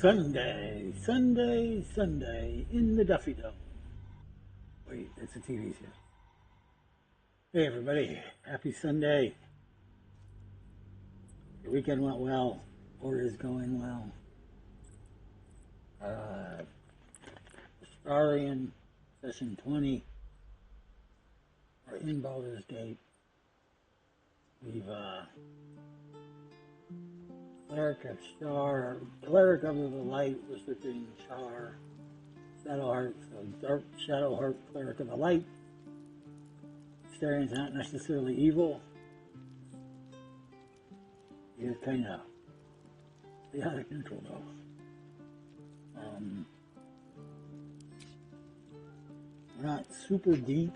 Sunday, Sunday, Sunday in the Duffy Dome. Wait, it's a TV show. Hey everybody, happy Sunday. Your weekend went well, or is going well. Astarion, Session 20. We're in Baldur's Gate. We've, cleric of the light was within Char, Shadowheart, so dark Shadowheart, cleric of the light. Astarion's not necessarily evil. He's kind of chaotic neutral though. We're not super deep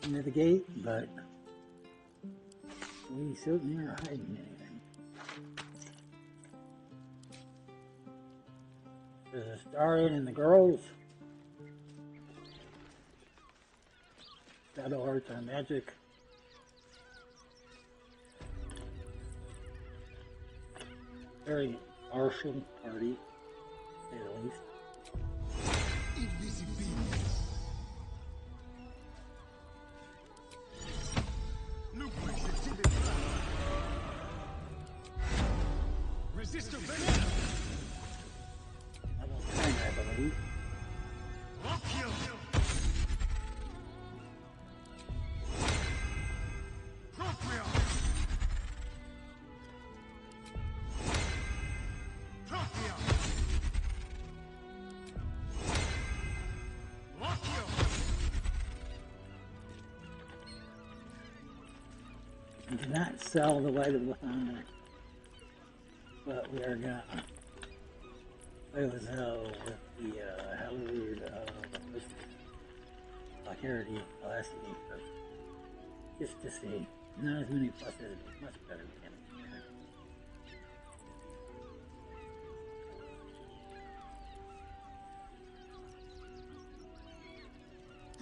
into the gate, but we certainly aren't hiding anything. There's Astarion and the girls. Shadowheart's our magic. Very martial party, to say the least. Resist evasion. I believe. Lock you. Propria. Propria. Lock you. We did not sell the light of the thunder, but we are gonna play with hell with the hallowed clarity elasticity first. Just to see. Not as many pluses, but much better than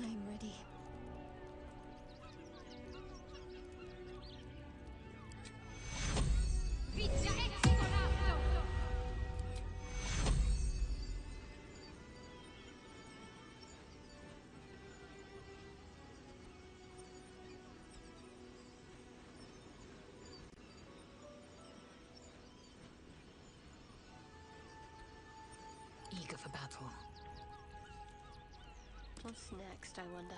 I'm ready. Eager for battle. What's next, I wonder?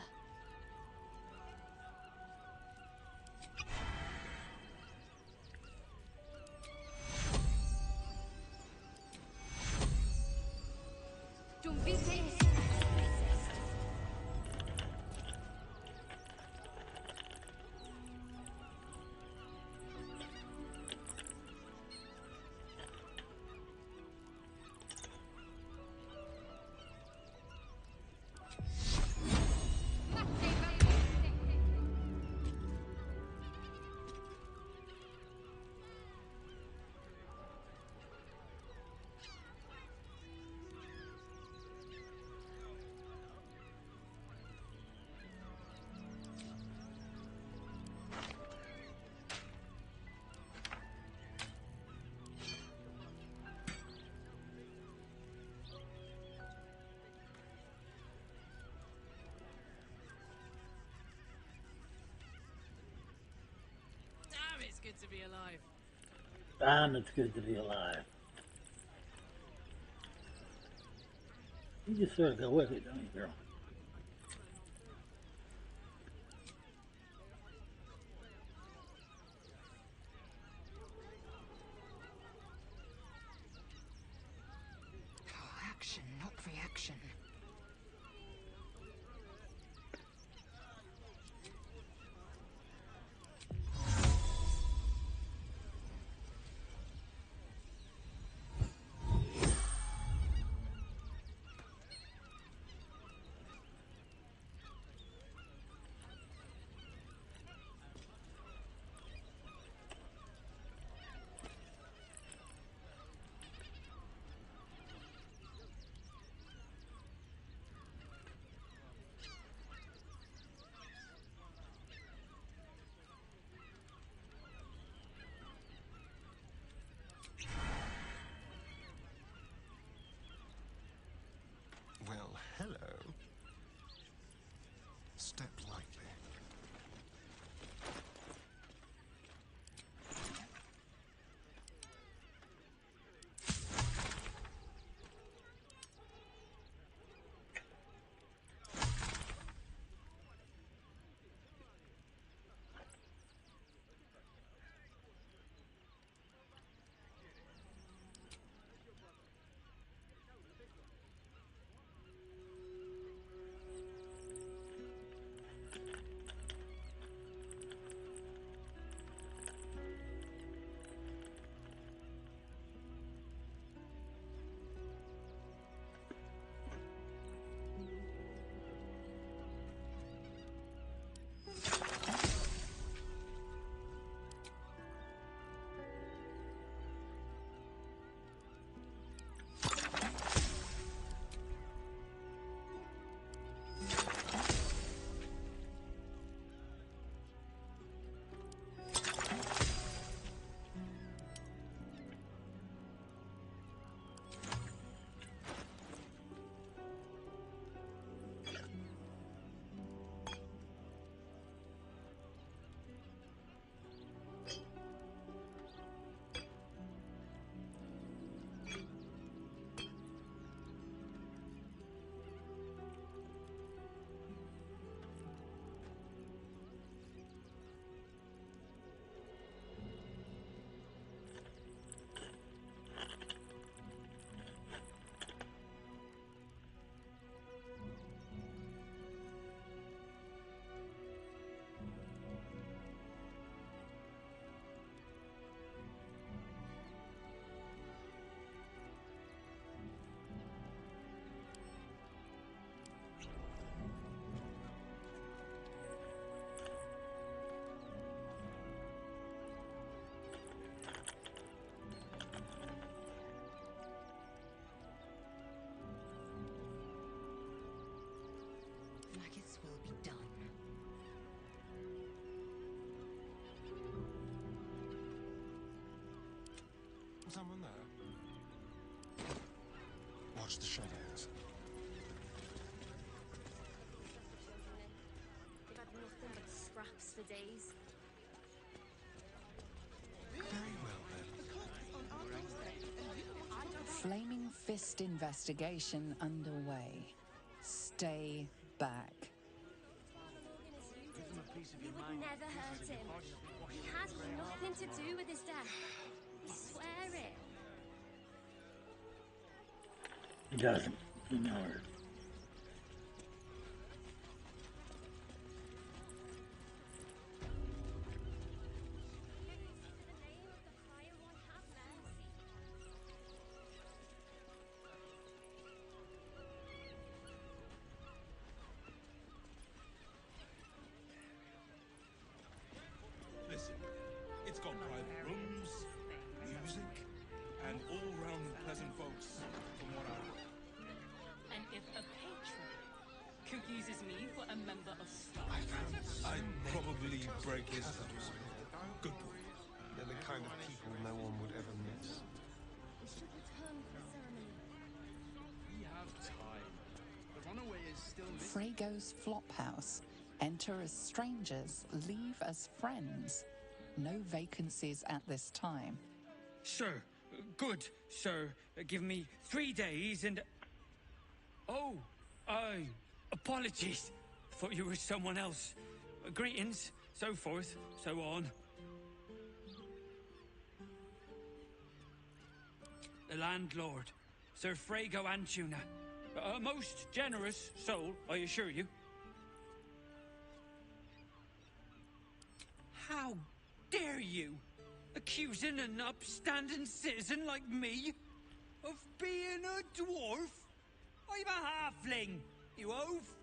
It's good to be alive. damn, it's good to be alive. You just sort of go with it, don't you, girl? Action, not reaction. Someone there? Watch the shadows. They've had nothing but scraps for days. Very well then. Flaming Fist investigation underway. Stay back. You would never hurt him. He had nothing to do with his death. I swear it. He doesn't. He knows. Listen, it's got private rooms, music, and all-round pleasant folks, from what I heard. And if a patron confuses me for a member of staff, I'd probably break his nose. Good boy. They're the kind of people no one would ever miss. We should return for the ceremony. We have time. The runaway is still missing. Frago's Flophouse. Enter as strangers, leave as friends. No vacancies at this time. Sir, good, sir. Give me 3 days and... Oh, apologies. Thought you were someone else. Greetings, so forth, so on. The landlord, Sir Frago Antuna. A most generous soul, I assure you. How dare you? Accusing an upstanding citizen like me of being a dwarf? I'm a halfling, you oaf.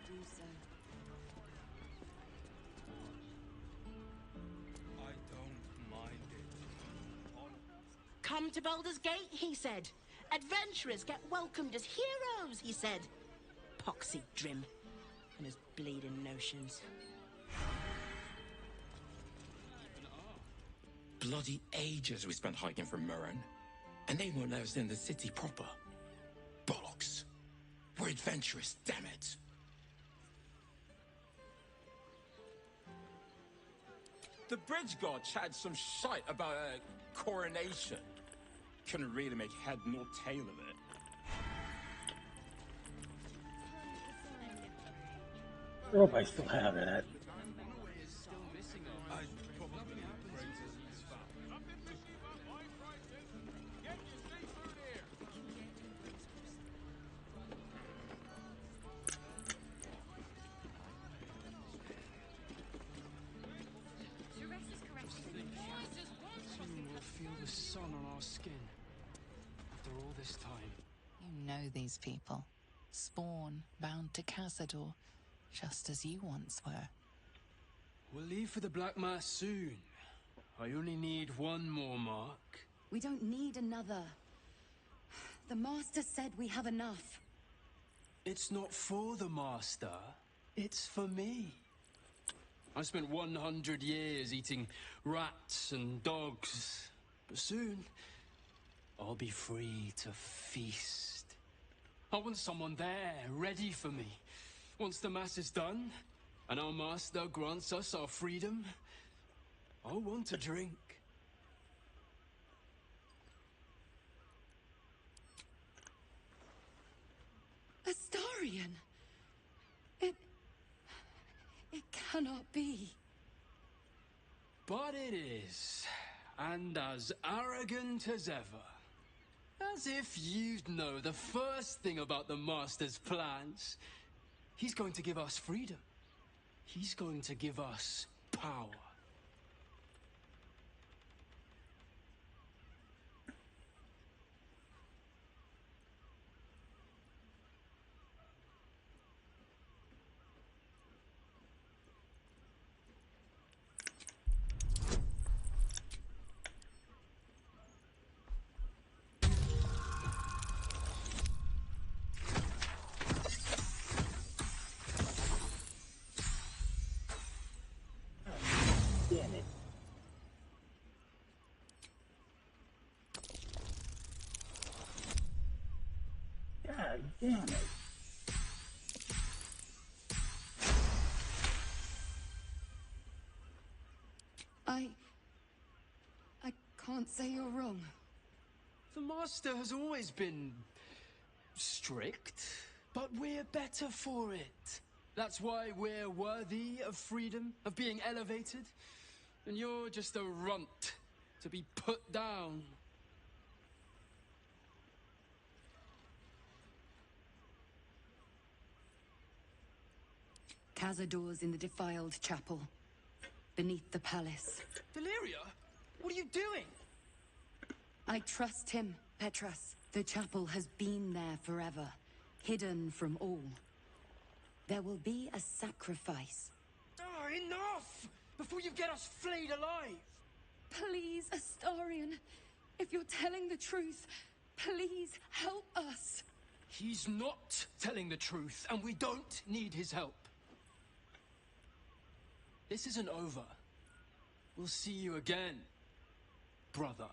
Do so. I don't mind it. Come to Baldur's Gate, he said. Adventurers get welcomed as heroes, he said. Poxy Drim and his bleeding notions. Bloody ages we spent hiking from Murren, and they won't let us in the city proper. Bollocks. We're adventurous, damn it. The bridge guard chatted some shite about a coronation. Couldn't really make head nor tail of it. I hope I still have it. I'd probably break his foul. Soon we'll feel the sun on our skin. After all this time. You know these people. Spawn, bound to Cazador, just as you once were. We'll leave for the Black Mass soon. I only need one more mark. We don't need another. The Master said we have enough. It's not for the Master. It's for me. I spent 100 years eating rats and dogs. But soon, I'll be free to feast. I want someone there, ready for me. Once the Mass is done, and our Master grants us our freedom, I'll want a drink. Astarion! It cannot be. But it is, and as arrogant as ever. As if you'd know the first thing about the Master's plans. He's going to give us freedom. He's going to give us power. God damn it. I can't say you're wrong. The Master has always been strict, but we're better for it. That's why we're worthy of freedom, of being elevated. And you're just a runt to be put down. Cazador's in the defiled chapel, beneath the palace. Deliria, what are you doing? I trust him, Petras. The chapel has been there forever, hidden from all. There will be a sacrifice. Oh, enough! Before you get us flayed alive! Please, Astarion, if you're telling the truth, please help us. He's not telling the truth, and we don't need his help. This isn't over. We'll see you again, brother.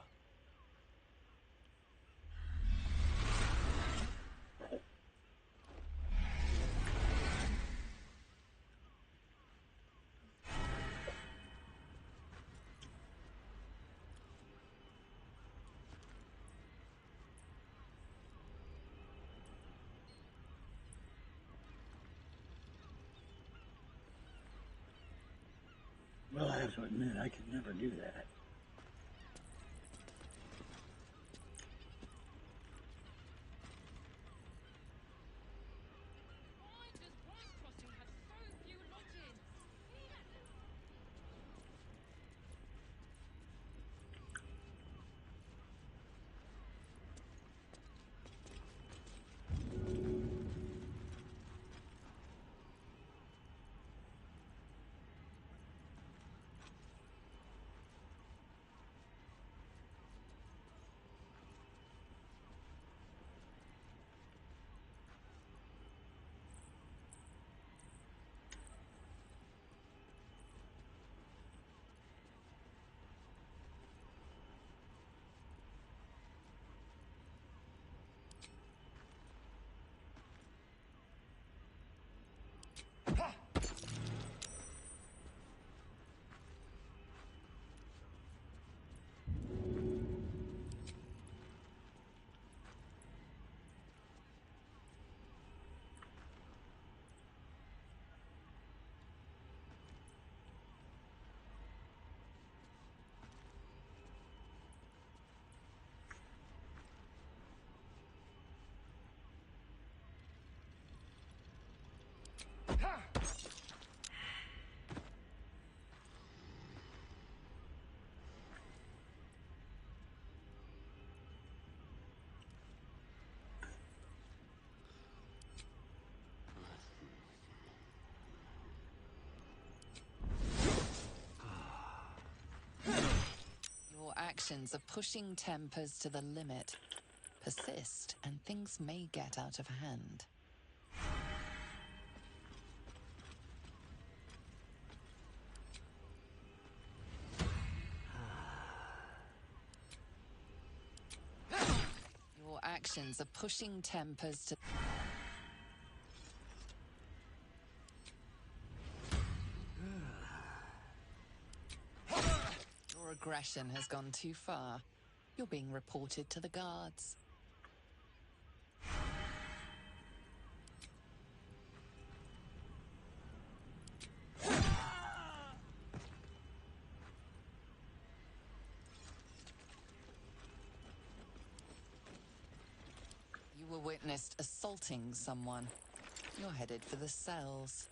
Well, I have to admit, I could never do that. Your actions are pushing tempers to the limit. Persist, and things may get out of hand. Your actions are pushing tempers to... Your aggression has gone too far. You're being reported to the guards. You were witnessed assaulting someone. You're headed for the cells.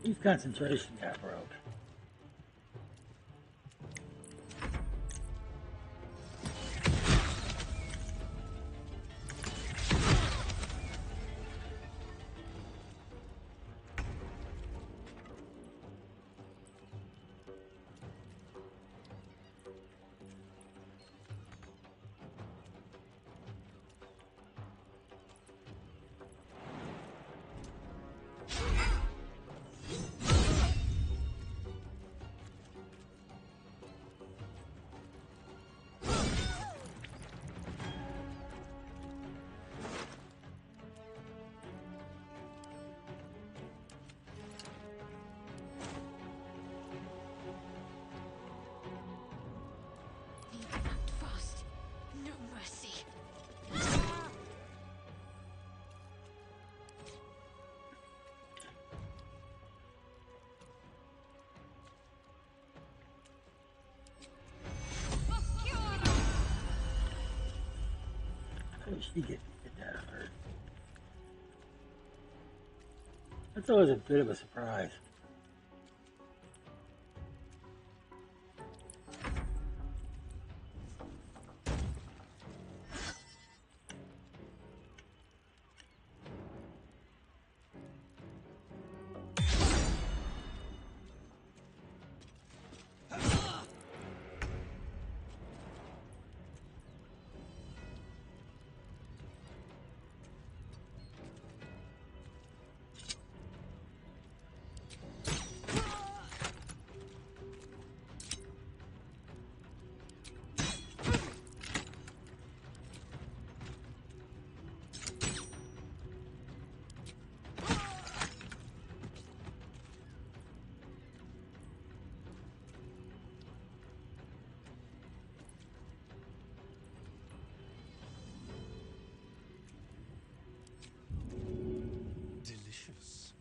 His concentration got broke. She get that hurt. That's always a bit of a surprise. Delicious.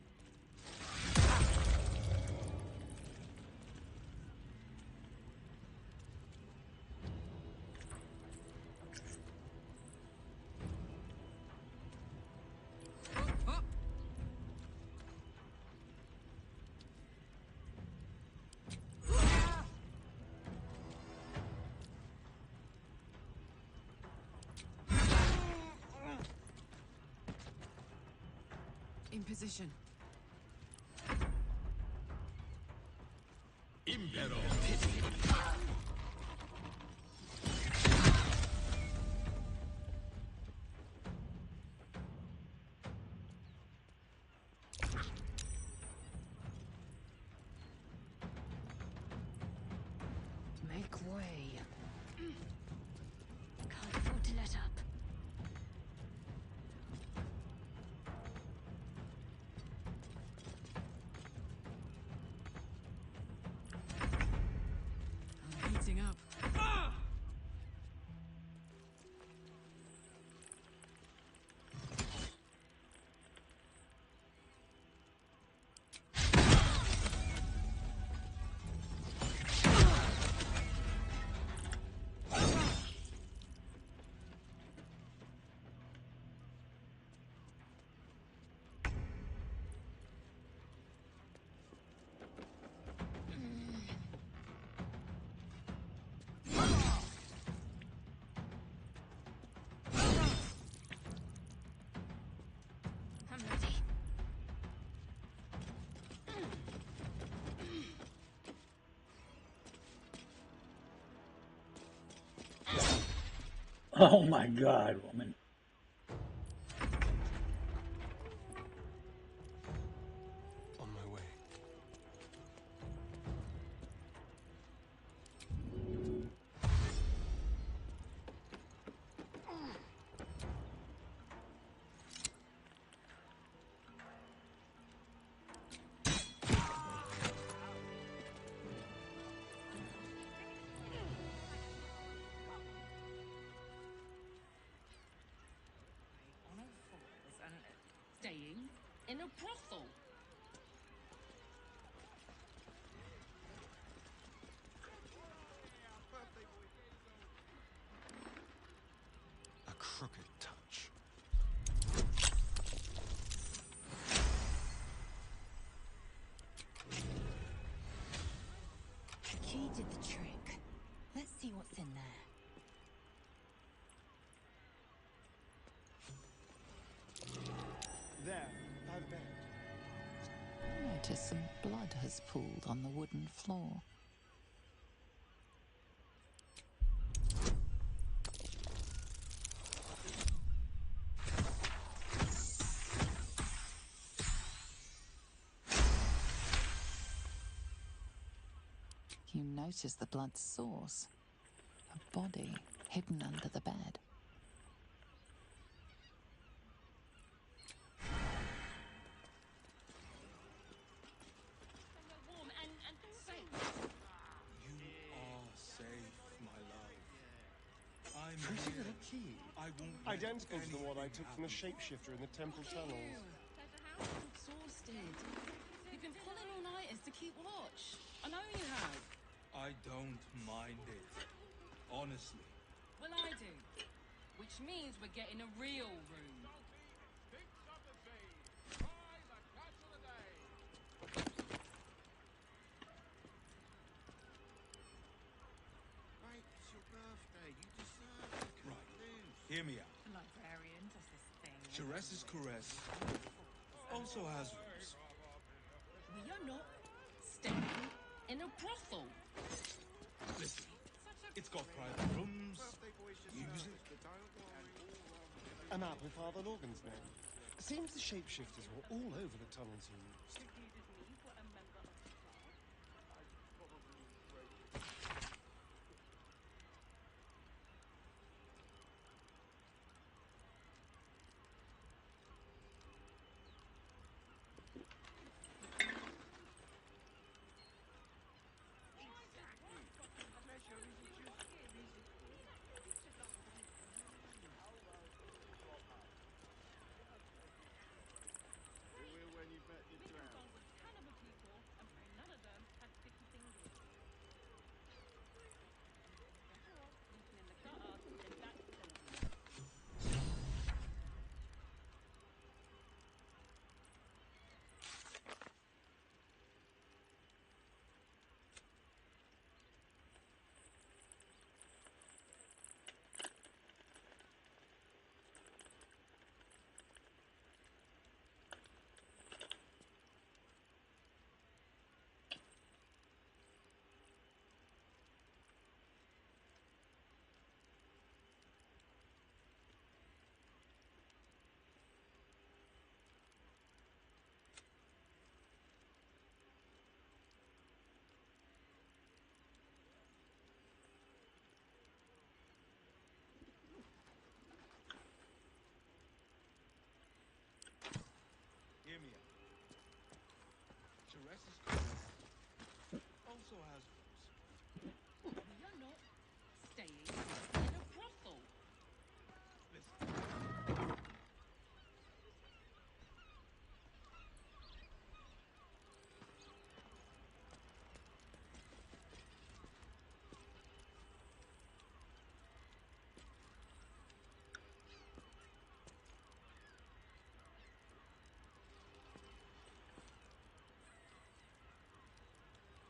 In position. Impero. Make way. Can't afford to let up. I'm heating up. I'm ready. Oh my God, woman. On my way. On all fours and staying in a brothel. A crooked touch. did the trick. Let's see what's in there. There, by the bed. Notice some blood has pooled on the wooden floor. You notice the blood's source. A body hidden under the bed. Warm and safe. You are safe, my love. I'm Pretty here. little key. I won't let Identical to the one I anything took from the happen. shapeshifter in the temple tunnels. I'm exhausted. You've been pulling all-nighters to keep watch. I know you have. I don't mind it. Honestly. Well, I do. Which means we're getting a real room. Right, it's your birthday. You deserve to cut loose. Hear me out. The librarian does this thing. Teresa's caress also has rooms. We are not staying in a brothel. Listen, it's got private rooms, music. A map with Father Logan's name. Seems the shapeshifters were all over the tunnels he used. Hear me out. Teresa's caress also has rooms. We are not staying in a brothel. Listen.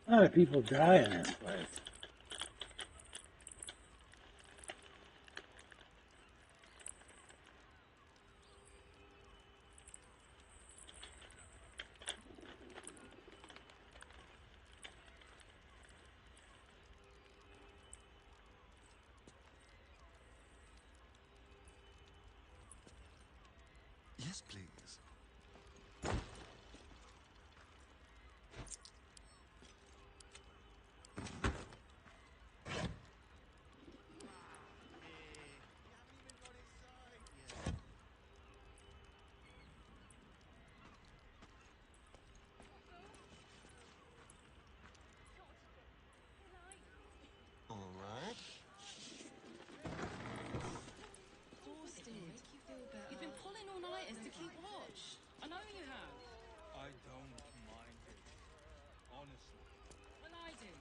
A lot of people die in this place. Yes, please. All right. Exhausted. You've been pulling all-nighters to keep watch. I know you have. I don't mind it. Honestly. Well, I do.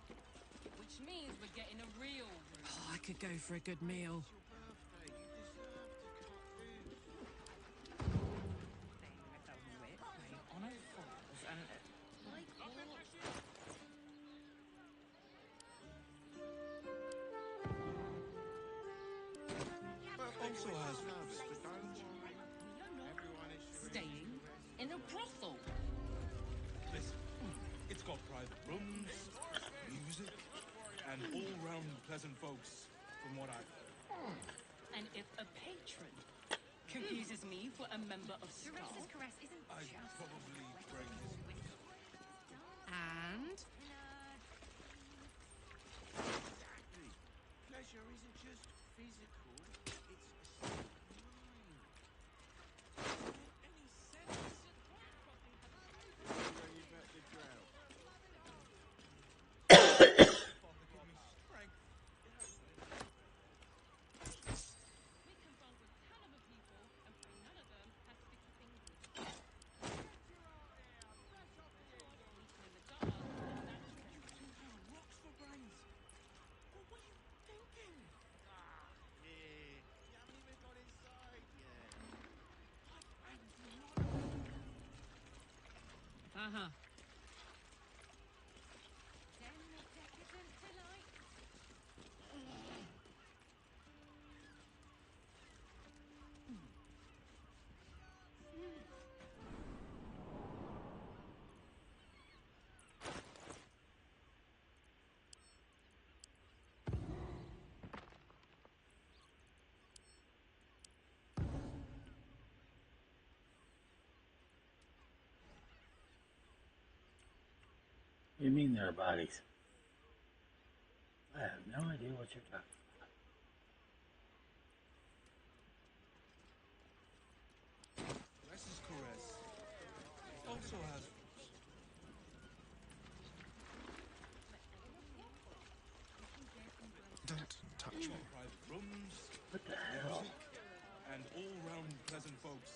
Which means we're getting a real room. Oh, I could go for a good meal. also has... Staying in a brothel. Listen, it's got private rooms, music, and all-round pleasant folks, from what I've heard. And if a patron confuses me for a member of staff, I'd probably break his neck. and Pleasure isn't just physical, it's a state of mind. Any sense? Ready back to drought. Give me strength. we can bond with caliber people and find none of them has sticky fingers. Meeting in the dark, that's true. Rocks for brains. What were you thinking? Yeah. You haven't even got inside yet. Uh-huh. What do you mean there are bodies? I have no idea what you're talking about. Res's caress also has... Don't touch me. Private rooms, What the hell? music, and all-round pleasant folks.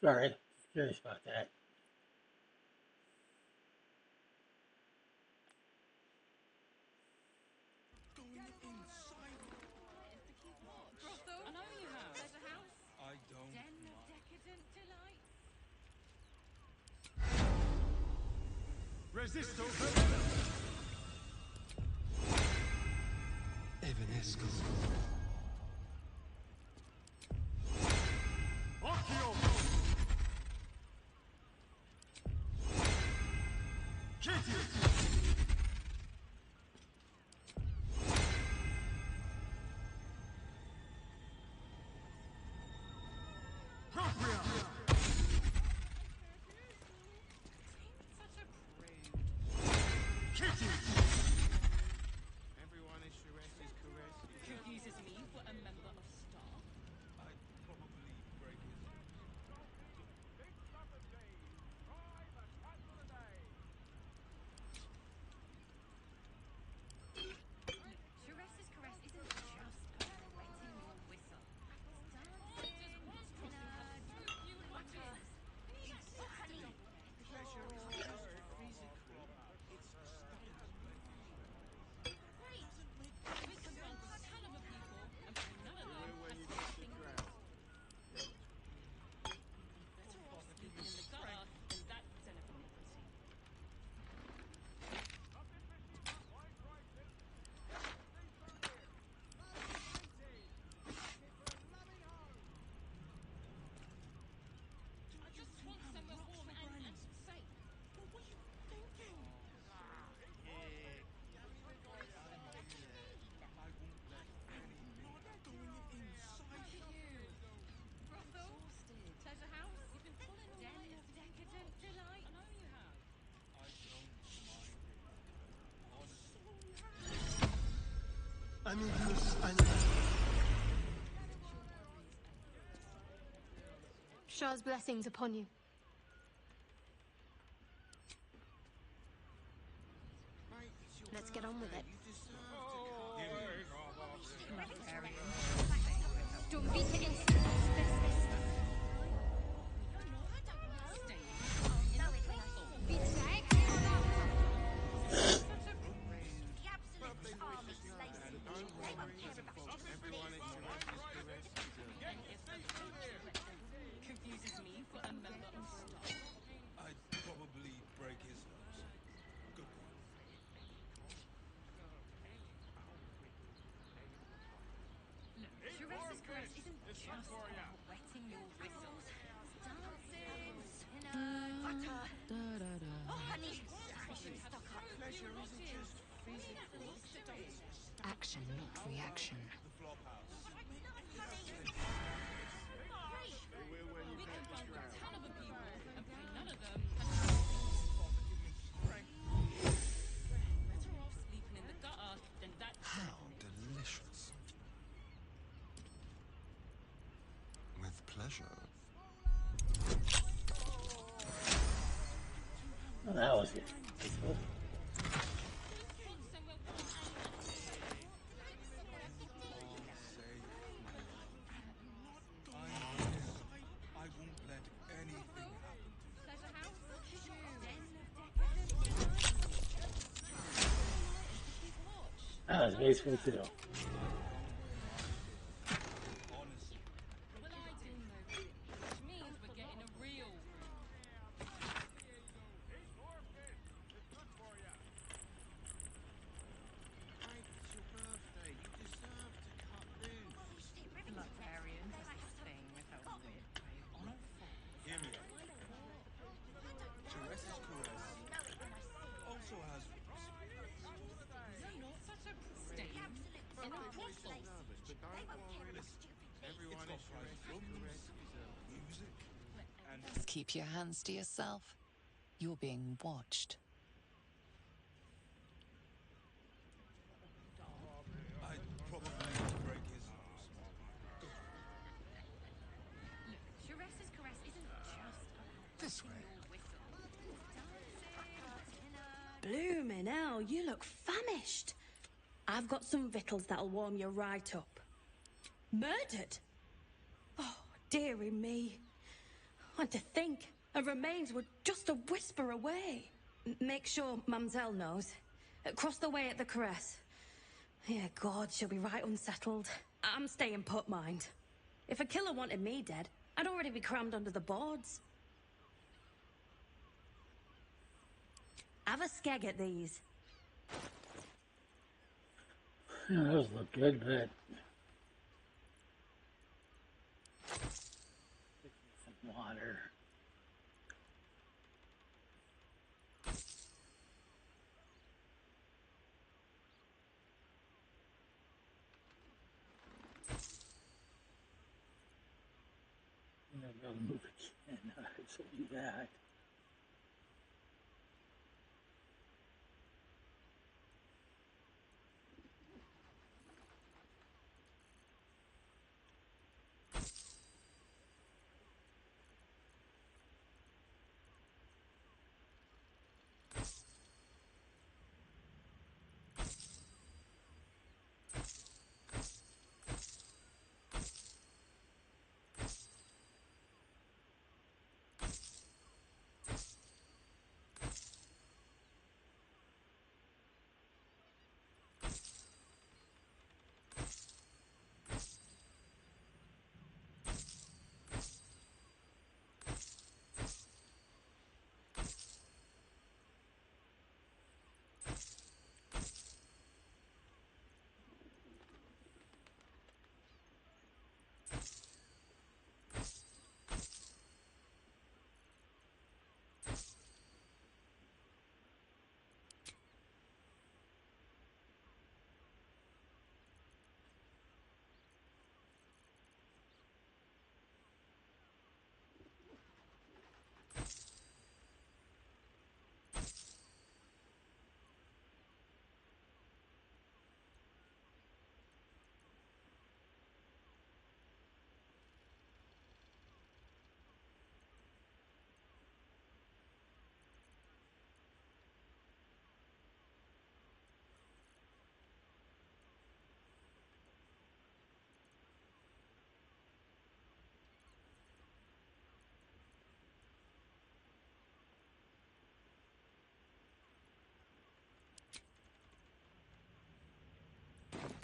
Sorry, curious about that. Going inside. I know you have. I don't mind. Resisto. Evanesco. Occhio. Kitty. Propria. Such a prude. Kitty. Everyone is Sharess's caress. Confuses me for a member of staff. I'd probably break his neck. Just was crossing her I mean, I know. Shah's blessings upon you. Let's get on with it. Don't beat it in. Confuses me for a member of staff. I'd probably break his nose. Good point. Look, Teresa's caress isn't just about wetting your whistles. Dancing, butter. Oh, honey, I should stock up. Pleasure isn't just Action, not reaction. The flop house. We can find a ton of people and pay none of them. Better off sleeping in the gutter than that. how delicious. With pleasure. Oh, that was good. I won't let anything happen to you. That was graceful too. Honestly. Well, I do know, which means we're getting a real. It's your birthday. You deserve to cut loose. Librarian does this thing with her weird way on a phone. Hear me out. Teresa's caress also has roots. You're not such a pristine in a waffle. Nervous, but don't worry. Everyone It's is got private rooms, music, and Just keep your hands to yourself. You're being watched. I'd probably break his nose. Look, Teresa's caress isn't just about This way. your whistle. Bloomin' hell, you look famished. I've got some victuals that'll warm you right up. Murdered? Oh, dearie me. And to think, her remains were just a whisper away. Make sure Mamselle knows. Across the way at the caress. Yeah, God, she'll be right unsettled. I'm staying put, mind. If a killer wanted me dead, I'd already be crammed under the boards. Have a skeg at these. Yeah, those look good, but some water. I'm gonna go move again. I told you that.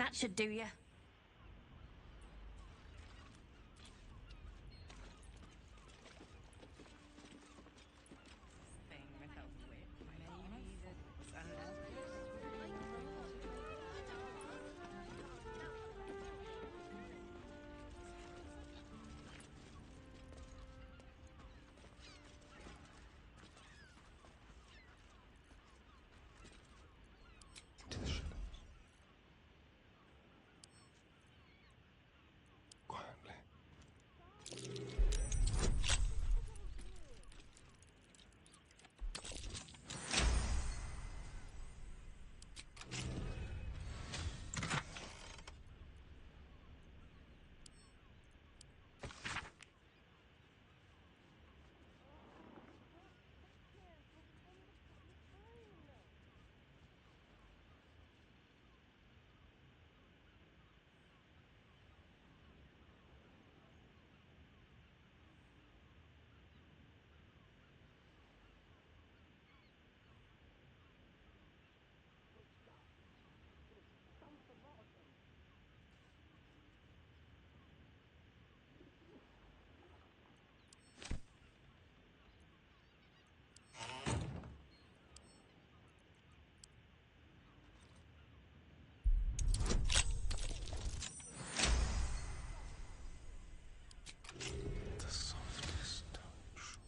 That should do you. Into the shadows. Quietly. The softest touch.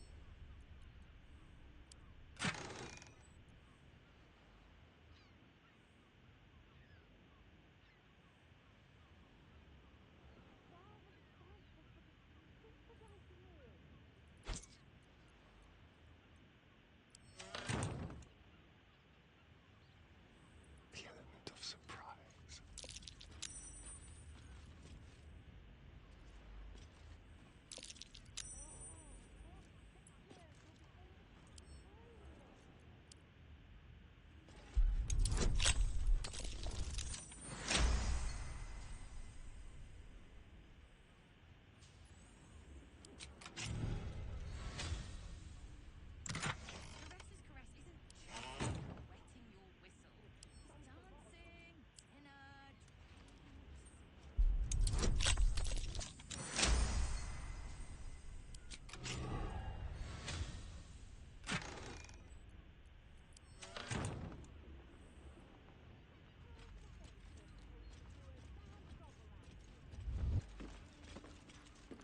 The element of surprise.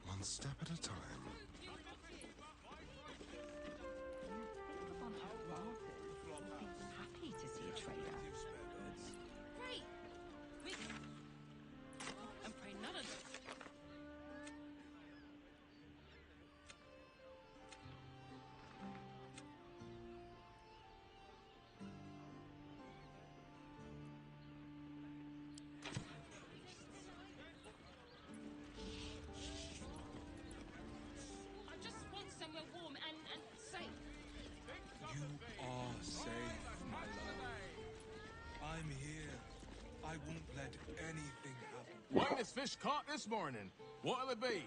One step at a time. Happy to see a trader. Great! And pray none of them. I just want somewhere warm and safe. You are safe, my love. I'm here. I won't let anything happen. Whitest fish caught this morning. What'll it be?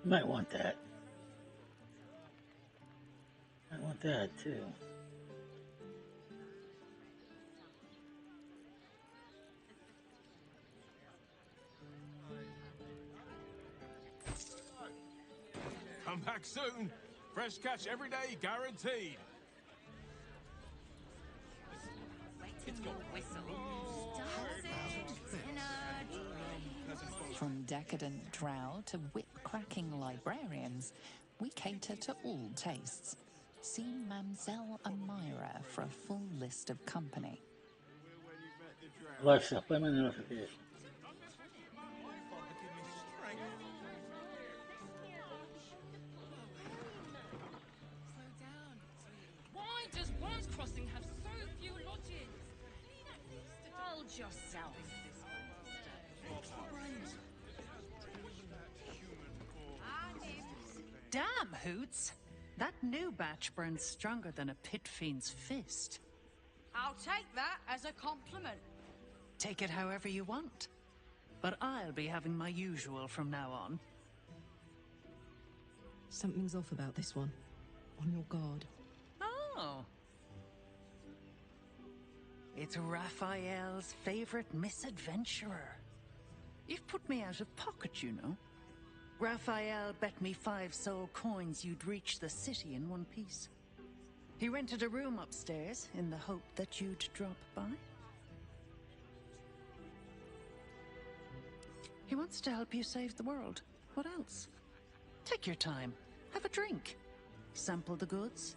Might want that. I want that too. Come back soon. Fresh catch every day, guaranteed. It's got From decadent drow to whip-cracking librarians, we cater to all tastes. See Mamselle Amira for a full list of company. Alexa, play my notification. Why does Bronze Crossing have so few lodges? Hold yourself. Damn, Hoots! That new batch burns stronger than a pit fiend's fist. I'll take that as a compliment. Take it however you want. but I'll be having my usual from now on. Something's off about this one. On your guard. Oh. It's Raphael's favorite misadventurer. You've put me out of pocket, you know. Raphael bet me 5 soul coins you'd reach the city in one piece. He rented a room upstairs in the hope that you'd drop by. He wants to help you save the world. What else? Take your time. Have a drink. Sample the goods.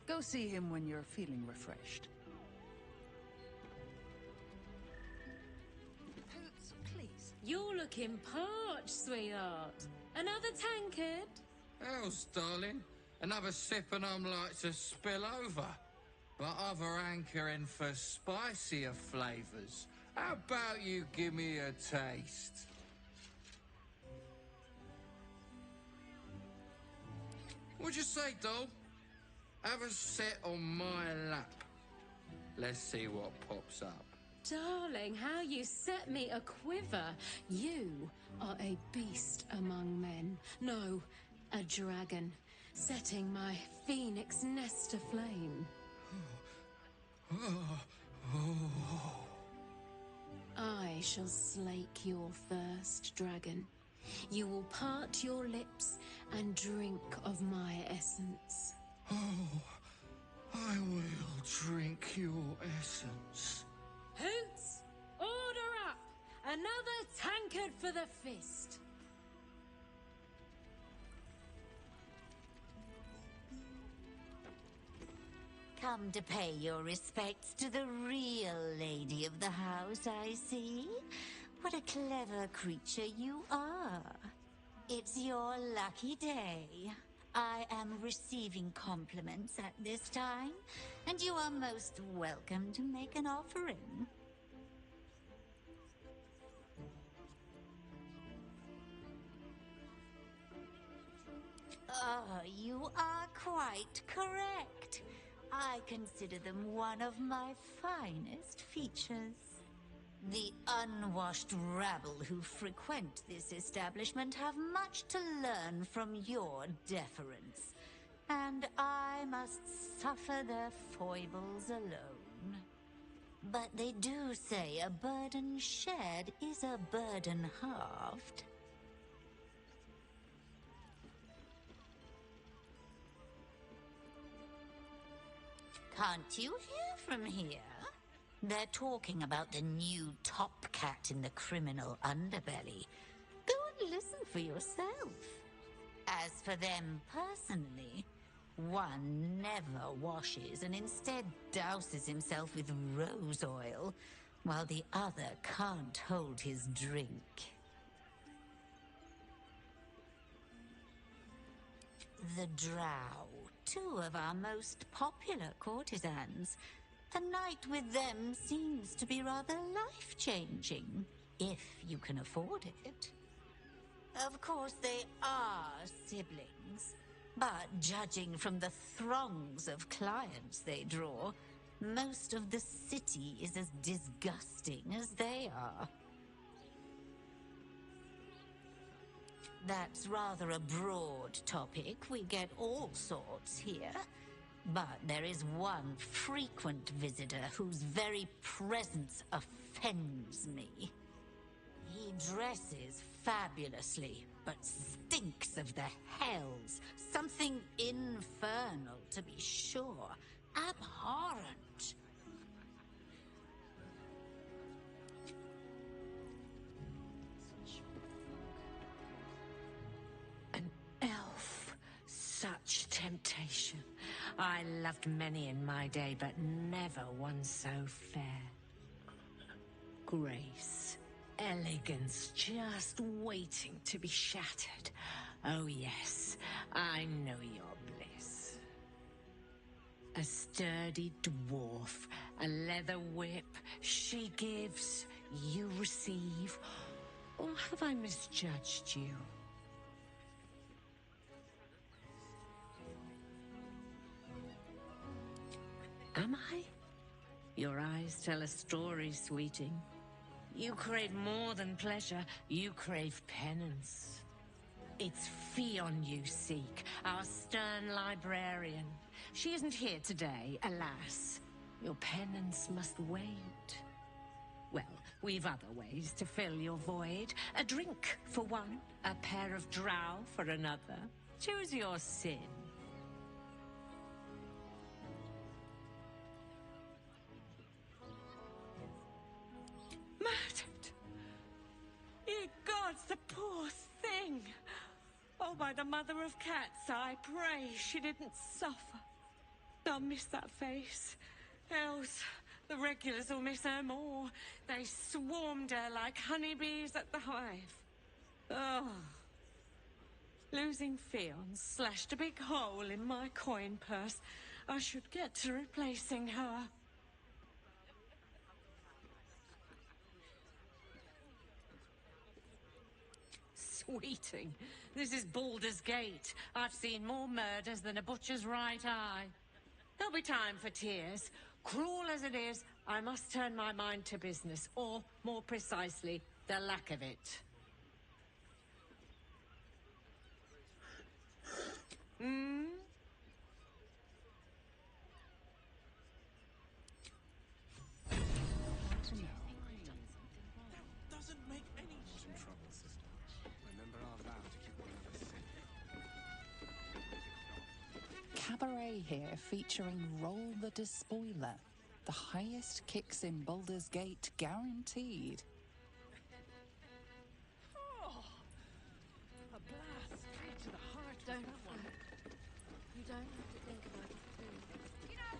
Go see him when you're feeling refreshed. Hoots, please. You're looking parched, sweetheart. Another tankard? Else, darling. Another sip and I'm like to spill over. But other hankering for spicier flavours. How about you give me a taste? What'd you say, doll? Have a sit on my lap. Let's see what pops up. Darling, how you set me a quiver. You are a beast among men. No, a dragon, setting my phoenix nest aflame. I shall slake your thirst, dragon. You will part your lips and drink of my essence. Oh, I will drink your essence. Hoots, order up! Another tankard for the fist. Come to pay your respects to the real lady of the house, I see. What a clever creature you are. It's your lucky day. I am receiving compliments at this time, and you are most welcome to make an offering. Oh, you are quite correct. I consider them one of my finest features. The unwashed rabble who frequent this establishment have much to learn from your deference, and I must suffer their foibles alone. But they do say a burden shared is a burden halved. Can't you hear from here? They're talking about the new top cat in the criminal underbelly. Go and listen for yourself. As for them personally, one never washes and instead douses himself with rose oil, while the other can't hold his drink. The Drow, 2 of our most popular courtesans. A night with them seems to be rather life-changing, if you can afford it. Of course, they are siblings, but judging from the throngs of clients they draw, most of the city is as disgusting as they are. That's rather a broad topic. We get all sorts here. But there is one frequent visitor whose very presence offends me. He dresses fabulously, but stinks of the hells. Something infernal, to be sure. Abhorrent. An elf. Such temptation. I loved many in my day, but never one so fair. Grace, elegance, just waiting to be shattered. Oh yes, I know your bliss. A sturdy dwarf, a leather whip, she gives, you receive. Or have I misjudged you? Am I? Your eyes tell a story, sweeting. You crave more than pleasure, you crave penance. It's Fion you seek, our stern librarian. She isn't here today, alas. Your penance must wait. Well, we've other ways to fill your void. A drink for one, a pair of drow for another. Choose your sin. Murdered! Ye gods, the poor thing! Oh, by the mother of cats, I pray she didn't suffer. I'll miss that face. Else, the regulars will miss her more. They swarmed her like honeybees at the hive. Oh. Losing Fion slashed a big hole in my coin purse. I should get to replacing her. Sweeting, this is Baldur's Gate. I've seen more murders than a butcher's right eye. There'll be time for tears. Cruel as it is, I must turn my mind to business, or, more precisely, the lack of it. Hmm? Doesn't make any sense. Trouble, sister. Remember our vow to keep one of us safe. Cabaret here featuring Roll the Despoiler. The highest kicks in Baldur's Gate guaranteed. Oh, a blast straight to the heart. Don't one. You don't have to think about it too. You know,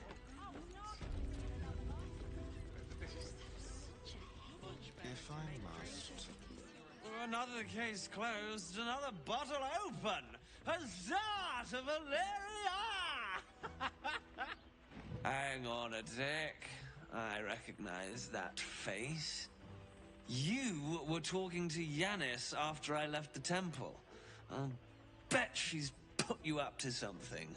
If I must. Another case closed, another bottle open. Huzzah to Valeria! Hang on a tick. I recognize that face. You were talking to Yanis after I left the temple. I'll bet she's put you up to something.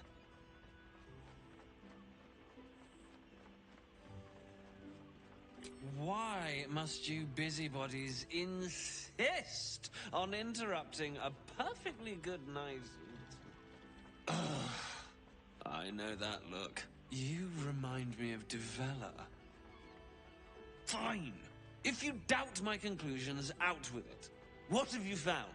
Why must you busybodies insist on interrupting a perfectly good night? I know that look. You remind me of Devella. Fine. If you doubt my conclusions, out with it. What have you found?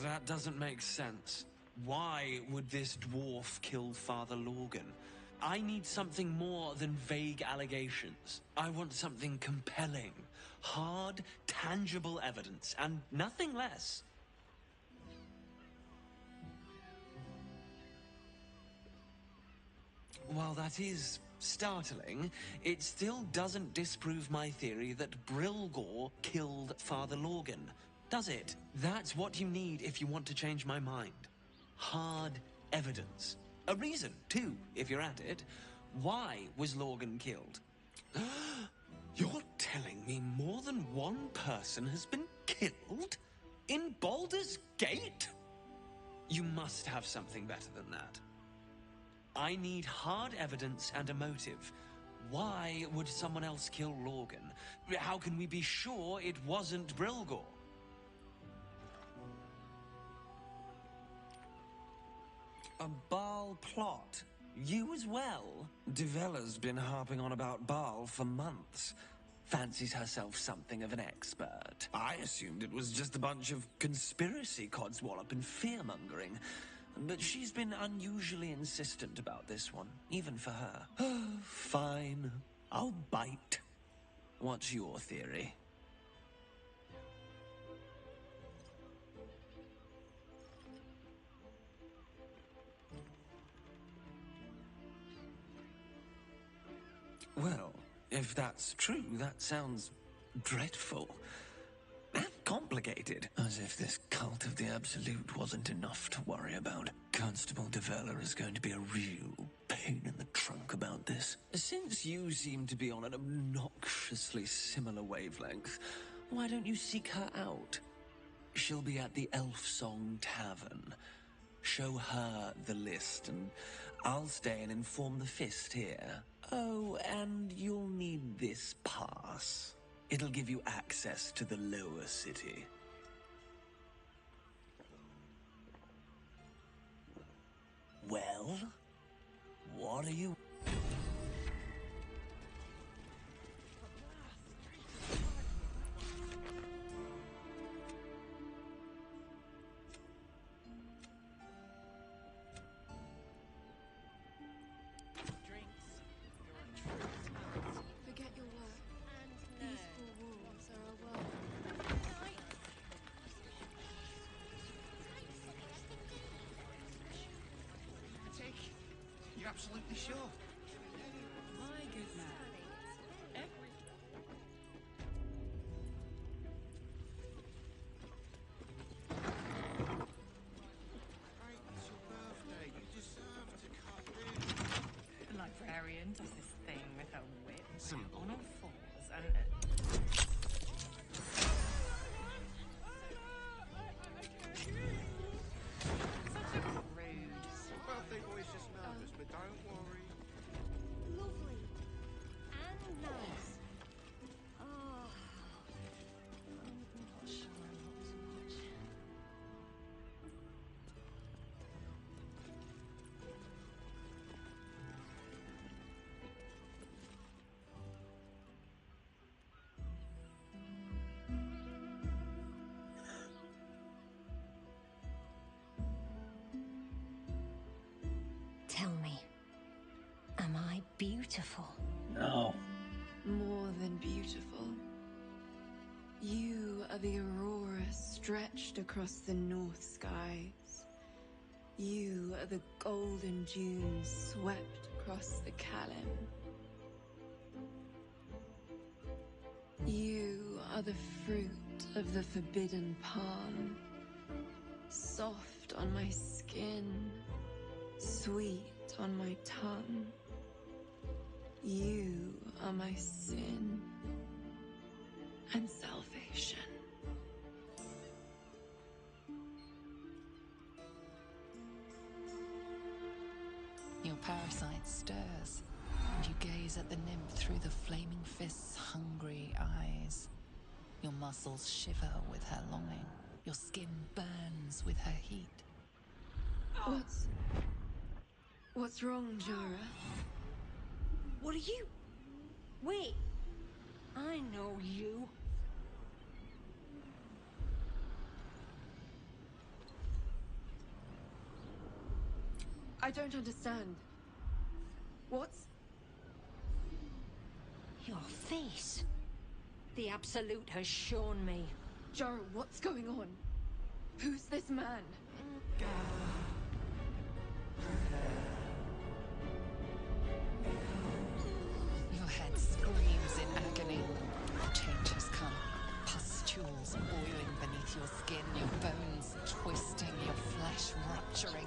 That doesn't make sense. Why would this dwarf kill Father Lorgan? I need something more than vague allegations. I want something compelling. Hard, tangible evidence, and nothing less. While that is startling, it still doesn't disprove my theory that Brilgor killed Father Lorgan, does it? That's what you need if you want to change my mind. Hard evidence. A reason, too, if you're at it. Why was Lorgan killed? You're telling me more than one person has been killed? In Baldur's Gate? You must have something better than that. I need hard evidence and a motive. Why would someone else kill Lorgan? How can we be sure it wasn't Brilgor? A Baal plot? You as well? Devella's been harping on about Baal for months. Fancies herself something of an expert. I assumed it was just a bunch of conspiracy codswallop and fear-mongering. But she's been unusually insistent about this one, even for her. Fine. I'll bite. What's your theory? Well, if that's true, that sounds dreadful. And complicated. As if this cult of the Absolute wasn't enough to worry about. Constable Devella is going to be a real pain in the trunk about this. Since you seem to be on an obnoxiously similar wavelength, why don't you seek her out? She'll be at the Elf Song Tavern. Show her the list, and I'll stay and inform the Fist here. Oh, and you'll need this pass. It'll give you access to the lower city. Well, what are you... Forget your work. These four wolves are a world. You absolutely sure? My good man. Right, it's your birthday. You deserve to cut in. The librarian does this thing with her whip on all fours and... Such a rude... Birthday boy's just nervous, but don't worry. Lovely. And nice. Oh. I'm not sure I'm not so much. Tell me, am I beautiful? No. More than beautiful. You are the aurora stretched across the north skies. You are the golden dunes swept across the Calym. You are the fruit of the forbidden palm, soft on my skin, sweet on my tongue. You are my sin and salvation. Your parasite stirs, and you gaze at the nymph through the flaming fist's hungry eyes. Your muscles shiver with her longing. Your skin burns with her heat. What's wrong, Jara? What are you? Wait. I know you. I don't understand. What's... Your face. The Absolute has shown me. Jara, what's going on? Who's this man? Your head screams in agony. Change has come. Pustules boiling beneath your skin, your bones twisting, your flesh rupturing.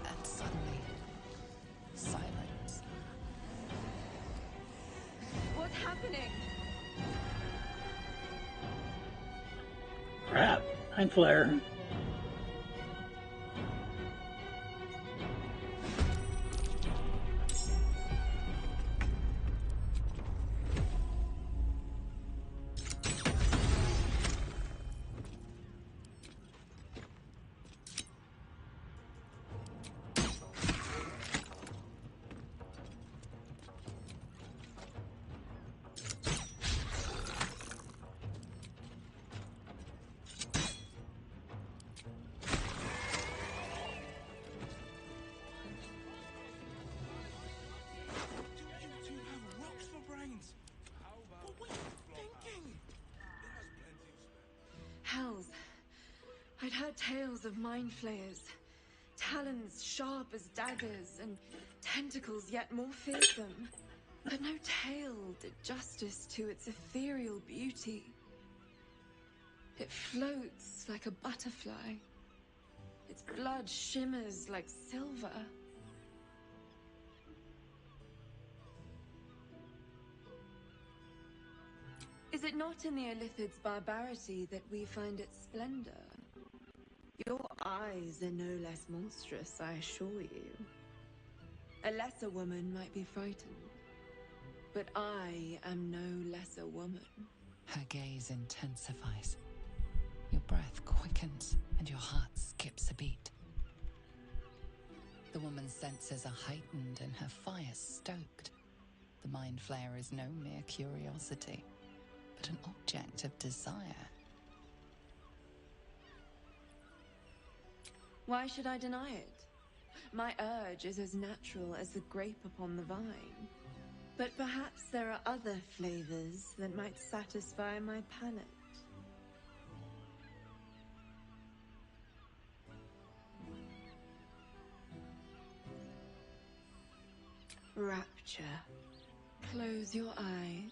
And suddenly, silence. What's happening? Crap. I'm Flare. Hells. I'd heard tales of mind flayers. Talons sharp as daggers and tentacles yet more fearsome. But no tale did justice to its ethereal beauty. It floats like a butterfly. Its blood shimmers like silver. Is Is it not in the Illithid's barbarity that we find its splendor? Your eyes are no less monstrous, I assure you. A lesser woman might be frightened, but I am no lesser woman. Her gaze intensifies. Your breath quickens and your heart skips a beat. The woman's senses are heightened and her fire stoked. The mind flare is no mere curiosity, but an object of desire. Why should I deny it? My urge is as natural as the grape upon the vine. But perhaps there are other flavors that might satisfy my palate. Rapture. Close your eyes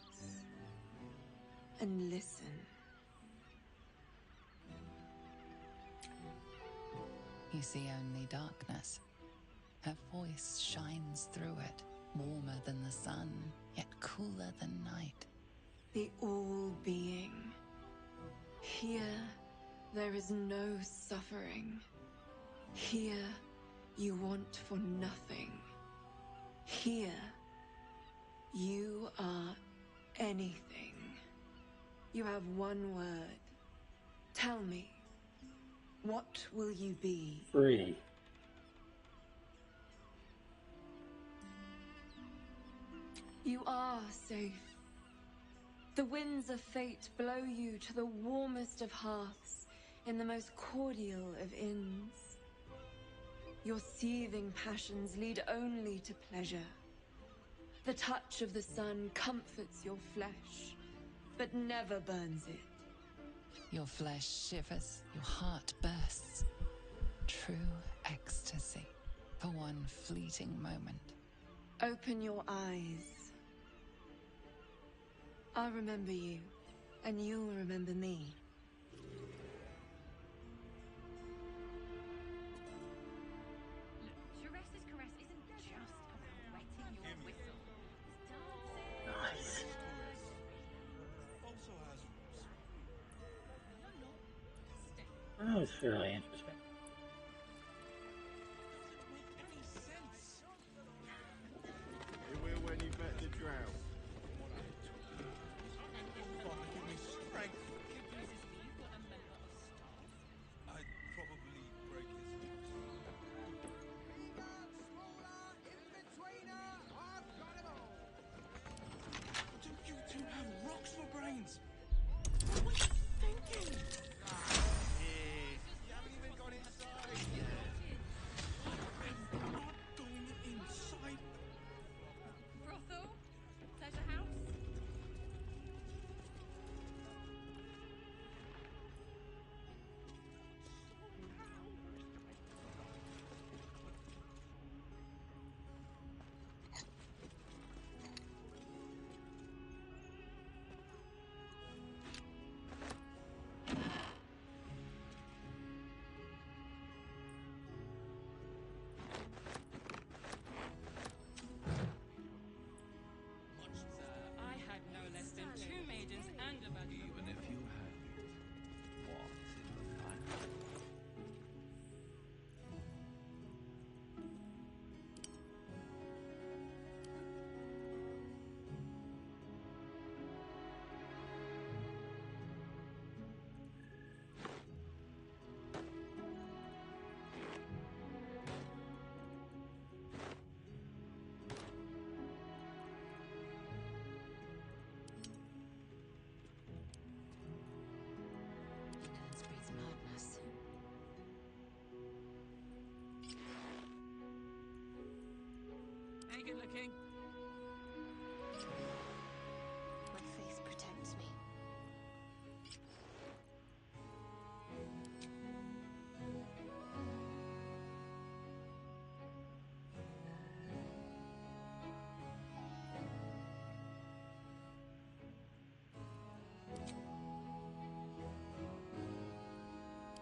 and listen. You see only darkness. Her voice shines through it, warmer than the sun, yet cooler than night. The all-being. Here, there is no suffering. Here, you want for nothing. Here, you are anything. You have one word. Tell me, what will you be? Free. You are safe. The winds of fate blow you to the warmest of hearths, in the most cordial of inns. Your seething passions lead only to pleasure. The touch of the sun comforts your flesh, but never burns it. Your flesh shivers, your heart bursts. True ecstasy for one fleeting moment. Open your eyes. I'll remember you, and you'll remember me. Jaresa's caress isn't just about wetting your whistle. There's dancing. Nice. Also has rules. That was fairly interesting. Doesn't make any sense. It will when you bet the drought. Fuck, give me strength. I'd probably break his hips. Don't you two have rocks for brains? What were you thinking? You haven't even got inside yet. I'm not going inside. Brothel? Pleasure house? I had no less than 2 maidens and a value. Even if you had what in the final? Dance breeds madness. Hey, good looking. My faith protects me.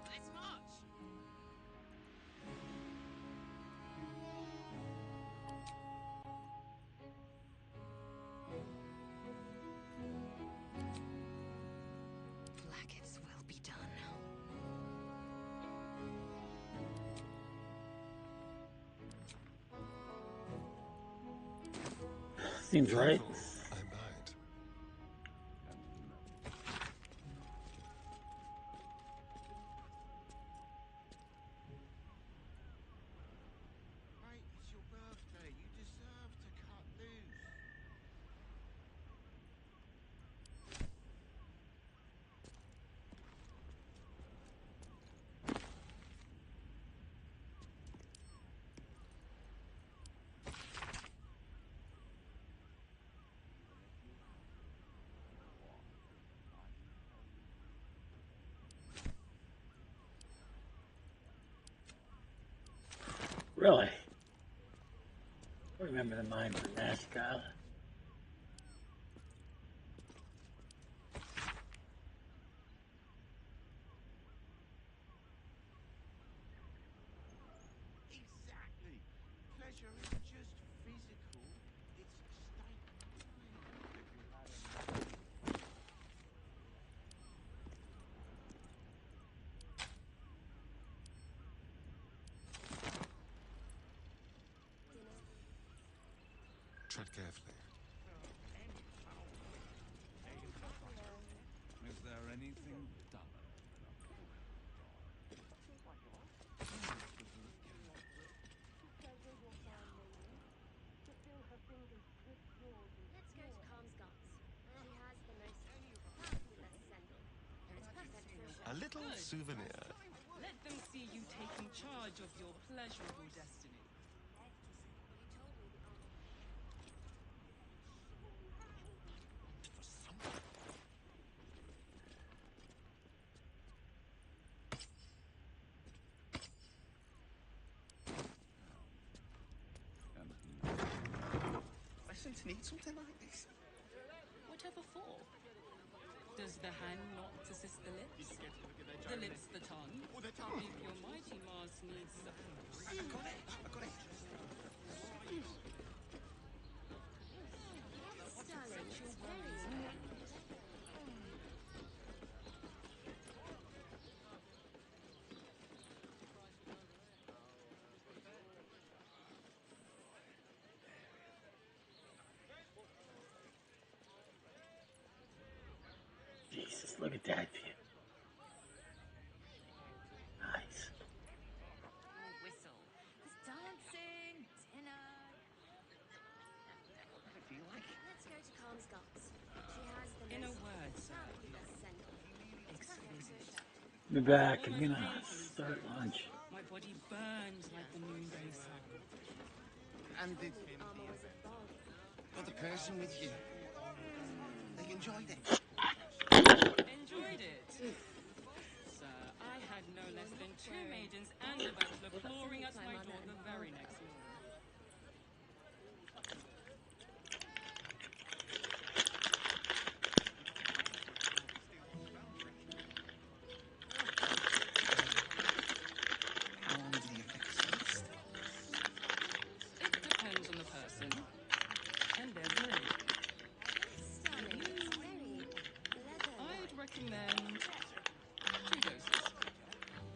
Let's march. Seems right. I might. Mate, it's your birthday. You deserve to cut loose. Really? I remember the mine from Nazca. Exactly. Pleasure isn't just physical, it's a state of mind. Tread carefully. Is there anything duller? Let's go to Calmscott's. She has the most fabulous scent. It's perfect for a show. A little souvenir. Let them see you taking charge of your pleasurable destiny. I seem to need something like this. Whatever for? Does the hand not assist the lips? The lips the tongue? If your mighty Mars needs... I got it. I got it. Darling, it's very... Jesus, look at that view. Nice. Whistle. There's dancing, dinner. What do I feel like? Let's go to Calmscott's. She has the In a most word, sir. fabulous scent. It's perfect for a show. Be back. I'm gonna start lunch. My body burns like the noonday sun. And the Armor was a bog. other person with you, they enjoyed it. Enjoyed it. Sir, I had no less than 2 maidens and a bachelor clawing at my door the very next morning. How long do the effects last? It depends on the person and their mood. Darling, it's very leather. I'd recommend 2 doses.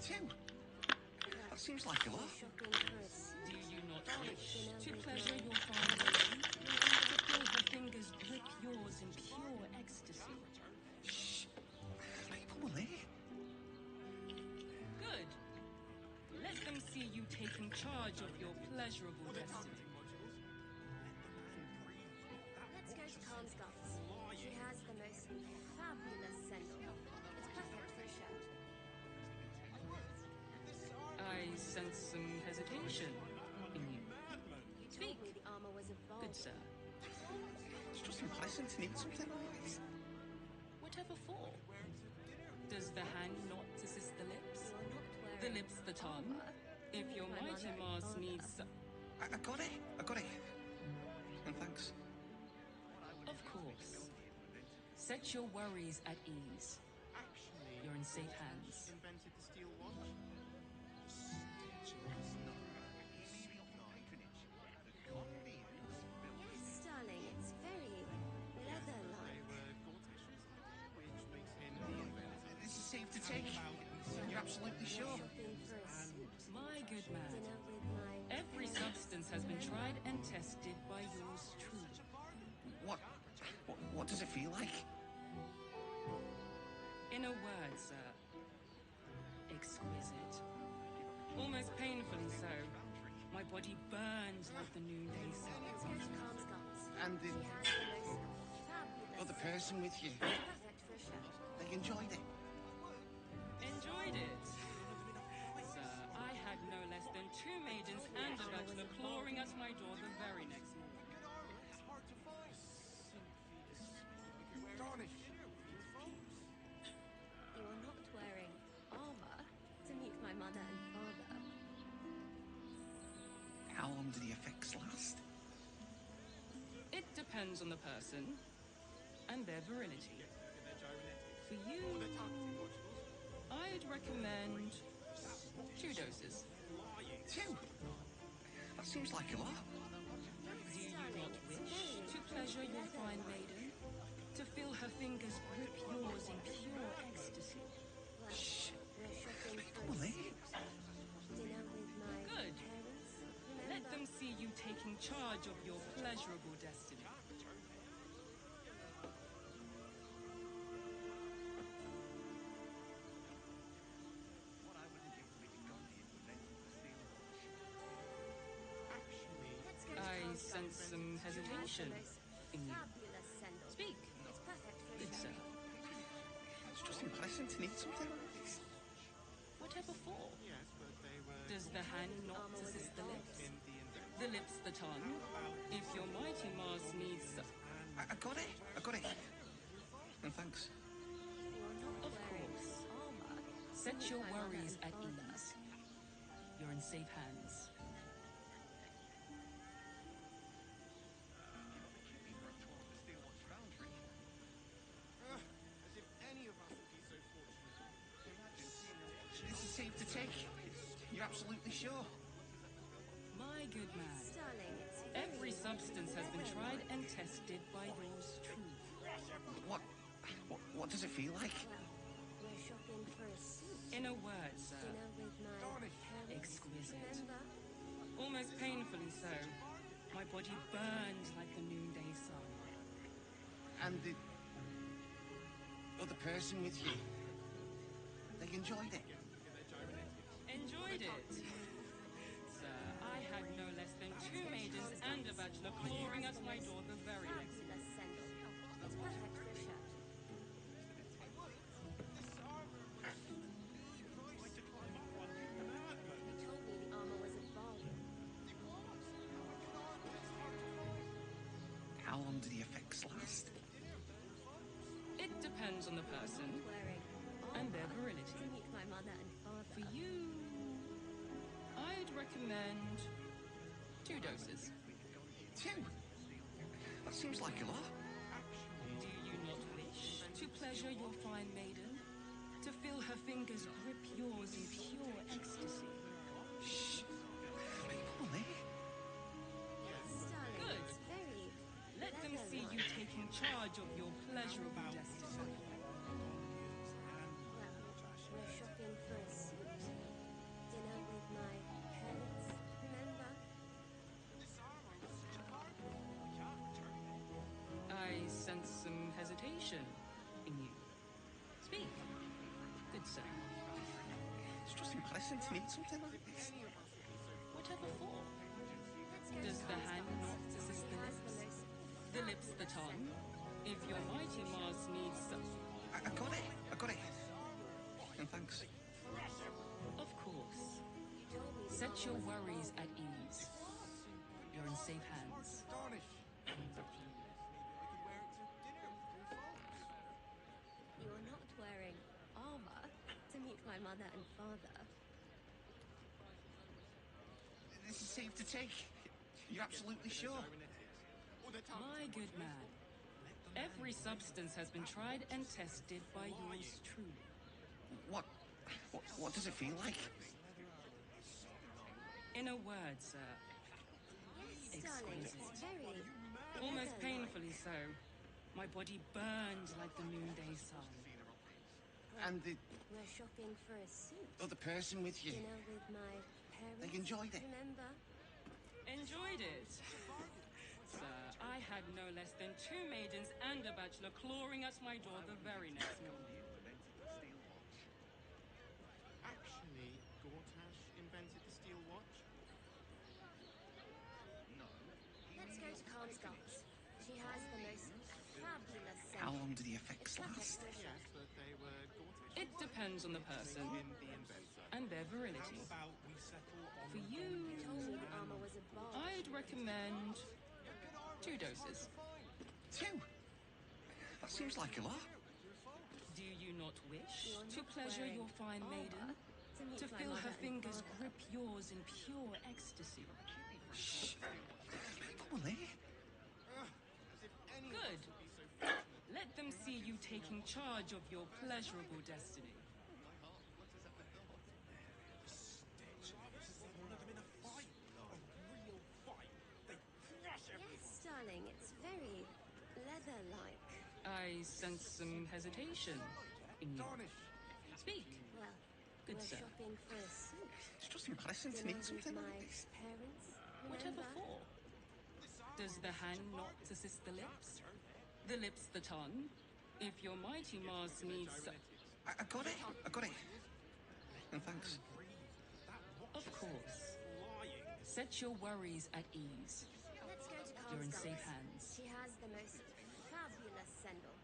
2? That seems like a lot. Shopping for a Do you not wish to pleasure your fine lady? To feel her fingers grip yours in pure ecstasy? Shh. People will hear. Good. Let them see you taking charge of your pleasurable destiny. Let's go to Calmscott's. She has the most fabulous scent. It's perfect for a show. I sense some hesitation in you. You told me the armor was a bog. Good sir. It's just impressive to need something like this. Whatever for? Does the hand not assist the lips? You are not wearing The lips the tongue? If your mighty Mars needs... I got it. I got it. And thanks. Of course. Set your worries at ease. You're in safe hands. Invented the steel watch. Yes, darling, it's very leather-like. This is safe to take. You're absolutely sure. Shopping for a suit. My good man. Dinner with my... Every substance has been tried and tested by yours truly. painfully so. My body burns like the noonday sun. And the other person with you, they enjoyed it. Enjoyed it? Sir, I had no less than 2 maidens and a bachelor clawing at my door the very next morning. It's hard to find. Garnish. You are not wearing armor to meet my mother and father. How long do the effects last? It depends on the person and their virility. For you, I'd recommend 2 doses. 2? That seems like a lot. Do you not wish to pleasure your fine maiden? To feel her fingers grip yours in pure ecstasy? Shh. Come on, eh? Good. Let them see you taking charge of your pleasurable destiny. I sense some hesitation in you. Speak. Good sir. It's just embarrassing to need something like this. Whatever for? Does the hand not assist the lips? The lips the tongue? If your mighty Mars needs... I got it. I got it. And thanks. Of course. Set your worries at ease. You're in safe hands. As if any of us would be so fortunate. This is safe to take. You're absolutely sure? My good man. Every substance has been tried and tested by yours truly. What does it feel like? We're shopping for a suit. In a word, sir. Dinner with my parents. Exquisite. Remember? Almost painfully so. My body burns like the noonday sun. And the other person with you, they enjoyed it. Enjoyed it? Sir, I had no less than 2 maidens and a bachelor clawing at my door the very next morning. It's perfect for a shirt. You told me the armor was a bargain. How long do the effects last? It depends on the person and their virility. To meet my mother and father. For you, I'd recommend 2 doses. 2? That seems like a lot. Do you not wish to pleasure your fine maiden? To feel her fingers grip yours in pure ecstasy? Shh. Come on, eh? Good. Let them see you taking charge of your pleasurable destiny. We're shopping for a suit. Dinner with my parents. Remember? I sense some hesitation in you. Speak. Good sir. It's just embarrassing to need something like this. Whatever for? Does the hand not assist the lips? The lips the tongue? If your mighty Mars needs some... I got it. I got it. And thanks. Of course. Set your worries at ease. You're in safe hands. You are not wearing armor to meet my mother and father. This is safe to take. You're absolutely sure? My good man. Every substance has been tried and tested by yours truly. What does it feel like? In a word, sir. Exquisite. Almost painfully so. My body burns like the noonday sun. And the We're shopping for a suit. other person with you, Dinner with my parents. they enjoyed it. Remember? Enjoyed it? Sir, I had no less than 2 maidens and a bachelor clawing at my door the very next morning. Actually, Gortash invented the steel watch. She has the most fabulous How long do the effects last? It depends on the person and their virility. For you, I'd recommend 2 doses. 2? That seems like a lot. Do you not wish to pleasure your fine maiden? To feel her fingers grip yours in pure ecstasy? Shh. Polly? Good. Let them see you taking charge of your pleasurable destiny. Yes, darling, it's very leather-like. I sense some hesitation in you. Speak. Well, Good we're sir. shopping for a suit. It's just embarrassing to Dinner need something with like my this. parents, Whatever remember? for? Does the hand not assist the lips? The lips the tongue? If your mighty Mars needs... I got it. I got it. And thanks. Of course. Set your worries at ease. Let's go to You're in Karl's safe Gulls. hands. She has the most fabulous sandal.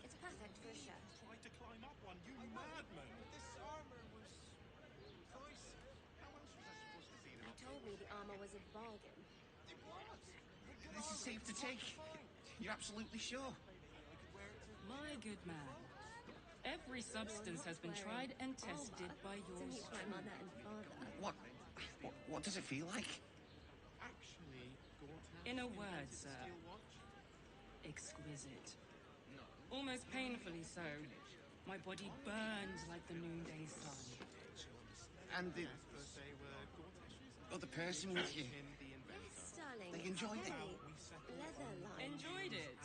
It's perfect for a shirt. Tried to climb up one, you madman! This armor was pricey. How else was I supposed to see You told me the armor was a bargain. It was. This is safe to take. You're absolutely sure? My good man. Every substance has been tried and tested by To yours meet my truly. mother and father. What does it feel like? Actually, In a word, sir, exquisite. Almost painfully so. My body burns like the noonday sun. And the other person with you, Yes, darling. they enjoyed it. Leather-like. Enjoyed it?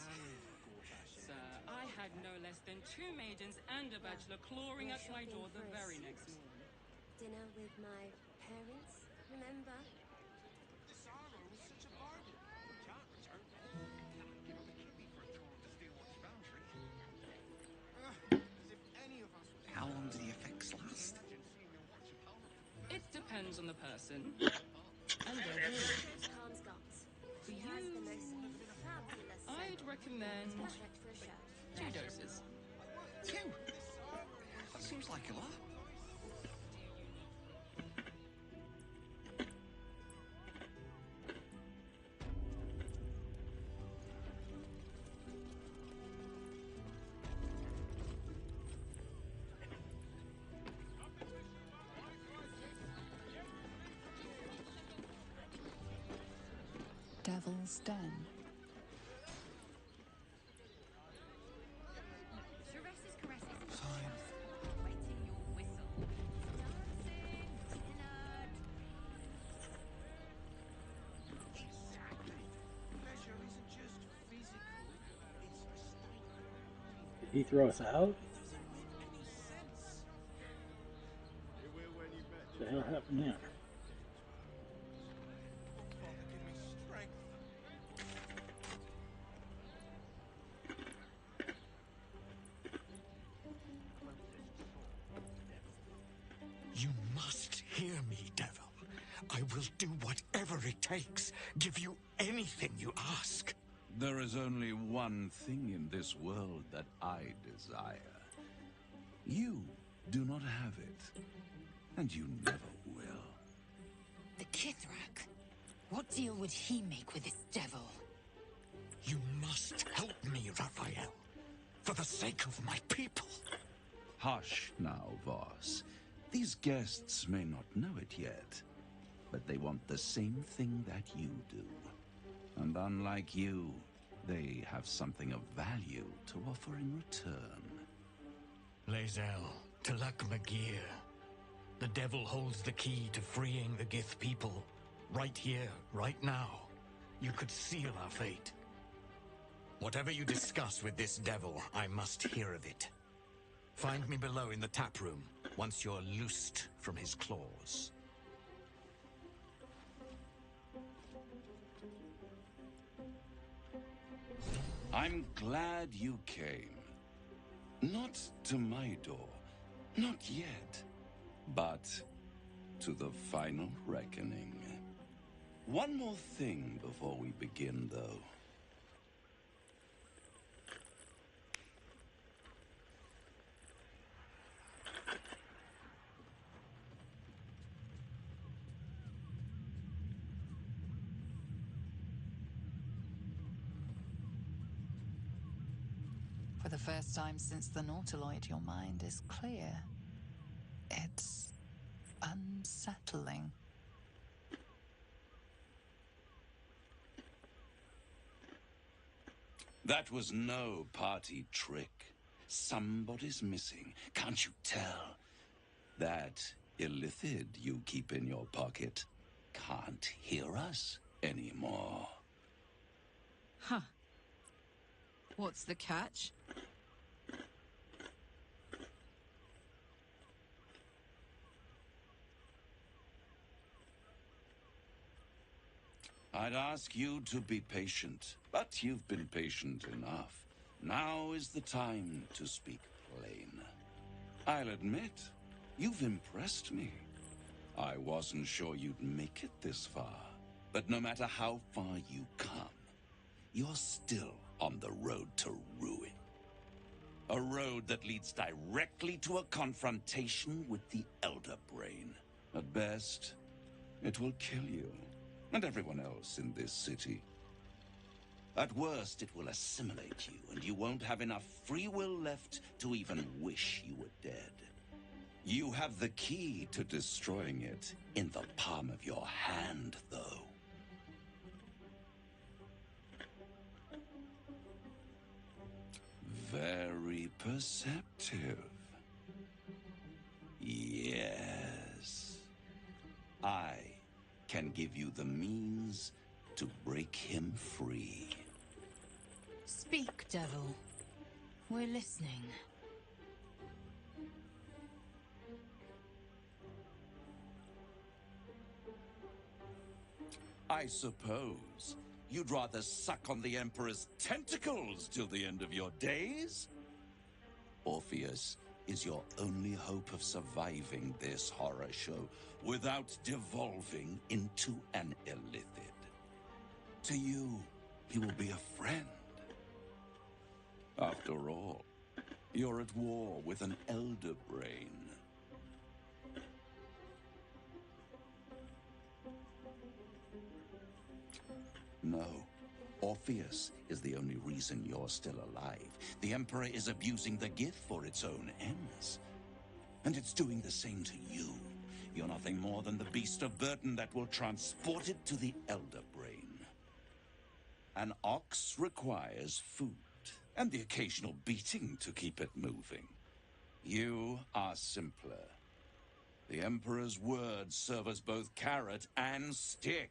Sir, I had no less than 2 maidens and a bachelor clawing We're at my door shopping the for a very suit. next morning. Dinner with my parents, remember? this armor was such a bargain. We can't return it. Give up a kidney for a tour to Steelwatch Foundry. As if any of us was... How long do the effects last? It depends on the person and their virility. Khan's Guts. For She has the you, most fabulous I'd sandal. recommend It's perfect for a shirt. 2 doses. 2? That seems like a lot. Devil's Den. Pleasure isn't just physical, it's a state of mind. Did he throw us out? Any sense? It will when you met What the hell happened there? Father, give me strength. You must hear me, devil. I will do whatever it takes, give you anything you ask. There is only one thing in this world that I desire. You do not have it, and you never will. The Kithrak. What deal would he make with this devil? You must help me, Raphael. For the sake of my people. Hush now, Voss. These guests may not know it yet, but they want the same thing that you do. And unlike you, they have something of value to offer in return. Lae'zel, Talak Magir. The devil holds the key to freeing the Gith people. Right here, right now. You could seal our fate. Whatever you discuss with this devil, I must hear of it. Find me below in the tap room, once you're loosed from his claws. I'm glad you came. Not to my door, not yet, but to the final reckoning. One more thing before we begin, though. For the first time since the Nautiloid, your mind is clear. It's unsettling. That was no party trick. Somebody's missing. Can't you tell? That illithid you keep in your pocket can't hear us anymore. Huh. What's the catch? I'd ask you to be patient, but you've been patient enough. Now is the time to speak plain. I'll admit, you've impressed me. I wasn't sure you'd make it this far, but no matter how far you come, you're still on the road to ruin. A road that leads directly to a confrontation with the Elder Brain. At best, it will kill you. And everyone else in this city. At worst, it will assimilate you, and you won't have enough free will left to even wish you were dead. You have the key to destroying it in the palm of your hand, though. Very perceptive. Yes. I can give you the means to break him free. Speak, devil. We're listening. I suppose you'd rather suck on the Emperor's tentacles till the end of your days? Orpheus is your only hope of surviving this horror show without devolving into an illithid. To you, he will be a friend. After all, you're at war with an Elder Brain. No. Orpheus is the only reason you're still alive. The Emperor is abusing the gift for its own ends. And it's doing the same to you. You're nothing more than the beast of burden that will transport it to the Elder Brain. An ox requires food, and the occasional beating to keep it moving. You are simpler. The Emperor's words serve as both carrot and stick.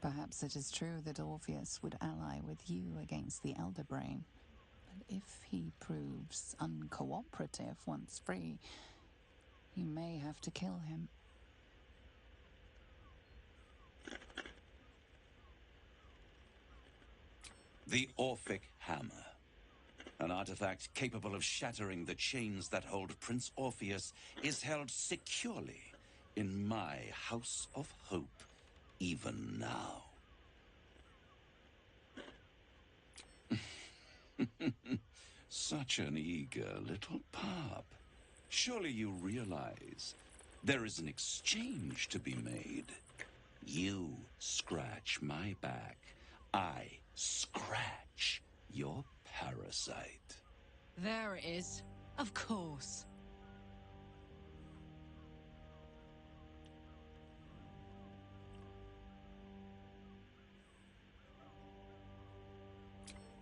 Perhaps it is true that Orpheus would ally with you against the Elder Brain. But if he proves uncooperative once free, you may have to kill him. The Orphic Hammer. An artifact capable of shattering the chains that hold Prince Orpheus is held securely in my House of Hope, even now. Such an eager little pup. Surely you realize there is an exchange to be made. You scratch my back, I scratch your parasite. There it is. Of course.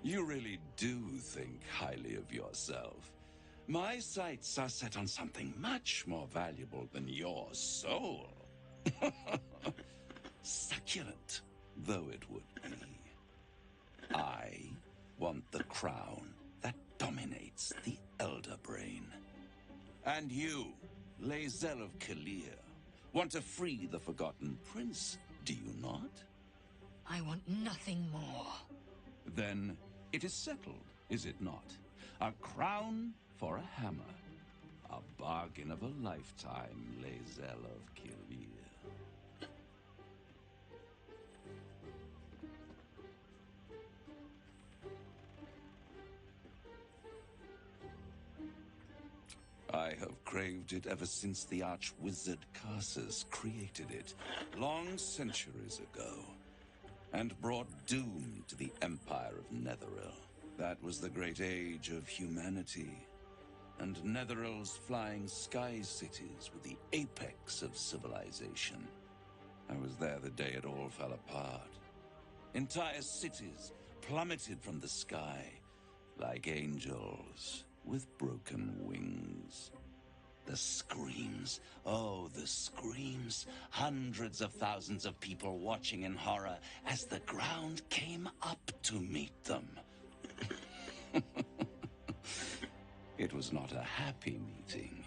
You really do think highly of yourself. My sights are set on something much more valuable than your soul. Succulent though it would be. I want the crown that dominates the Elder Brain. And you, Lae'zel of Kalir, want to free the Forgotten Prince, do you not? I want nothing more. Then it is settled, is it not? A crown for a hammer. A bargain of a lifetime, Lae'zel of Kalir. I have craved it ever since the arch-wizard Carsus created it, long centuries ago, and brought doom to the Empire of Netheril. That was the great age of humanity, and Netherill's flying sky cities were the apex of civilization. I was there the day it all fell apart. Entire cities plummeted from the sky, like angels with broken wings. The screams, oh, the screams. Hundreds of thousands of people watching in horror as the ground came up to meet them. It was not a happy meeting,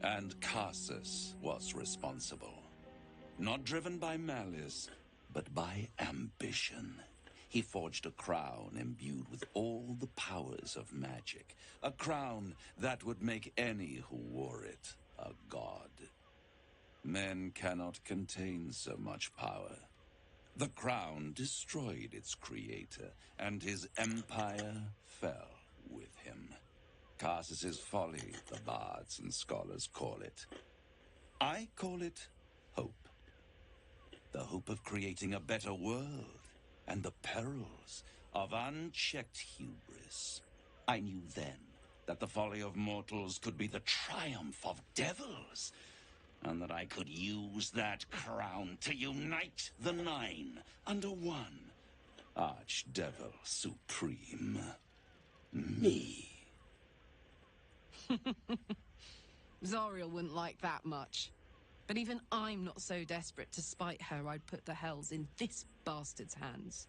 and Karsus was responsible. Not driven by malice, but by ambition. He forged a crown imbued with all the powers of magic. A crown that would make any who wore it a god. Men cannot contain so much power. The crown destroyed its creator, and his empire fell with him. Karsus's folly, the bards and scholars call it. I call it hope. The hope of creating a better world, and the perils of unchecked hubris. I knew then that the folly of mortals could be the triumph of devils, and that I could use that crown to unite the Nine under one Archdevil Supreme. Me. Zariel wouldn't like that much. But even I'm not so desperate to spite her I'd put the hells in this bastard's hands.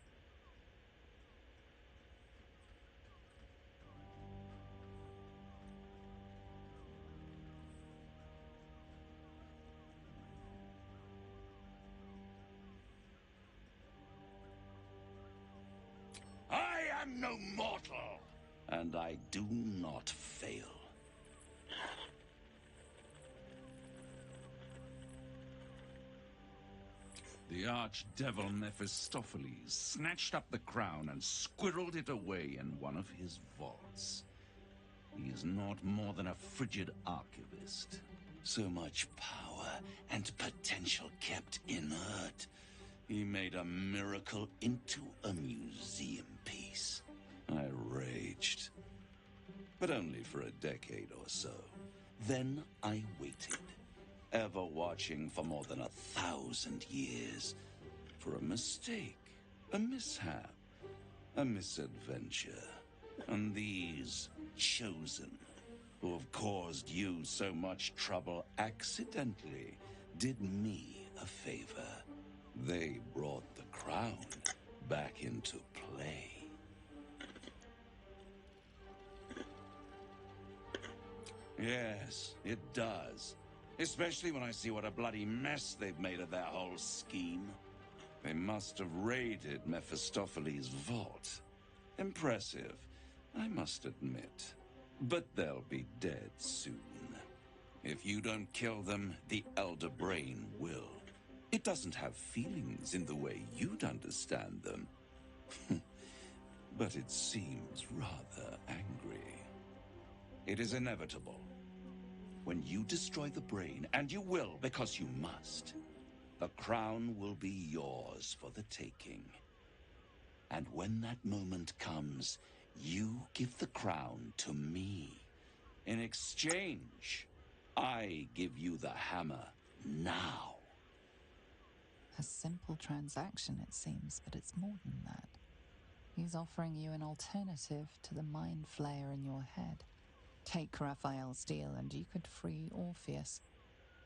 I am no mortal, and I do not fail. The archdevil Mephistopheles snatched up the crown and squirreled it away in one of his vaults. He is not more than a frigid archivist. So much power and potential kept inert. He made a miracle into a museum piece. I raged. But only for a decade or so. Then I waited. Ever watching for more than 1,000 years. For a mistake, a mishap, a misadventure. And these chosen, who have caused you so much trouble accidentally, did me a favor. They brought the crown back into play. Yes, it does. Especially when I see what a bloody mess they've made of their whole scheme. They must have raided Mephistopheles' vault. Impressive, I must admit. But they'll be dead soon. If you don't kill them, the Elder Brain will. It doesn't have feelings in the way you'd understand them. But it seems rather angry. It is inevitable. When you destroy the brain, and you will because you must, the crown will be yours for the taking. And when that moment comes, you give the crown to me. In exchange, I give you the hammer now. A simple transaction, it seems, but it's more than that. He's offering you an alternative to the mind flayer in your head. Take Raphael's deal and you could free Orpheus.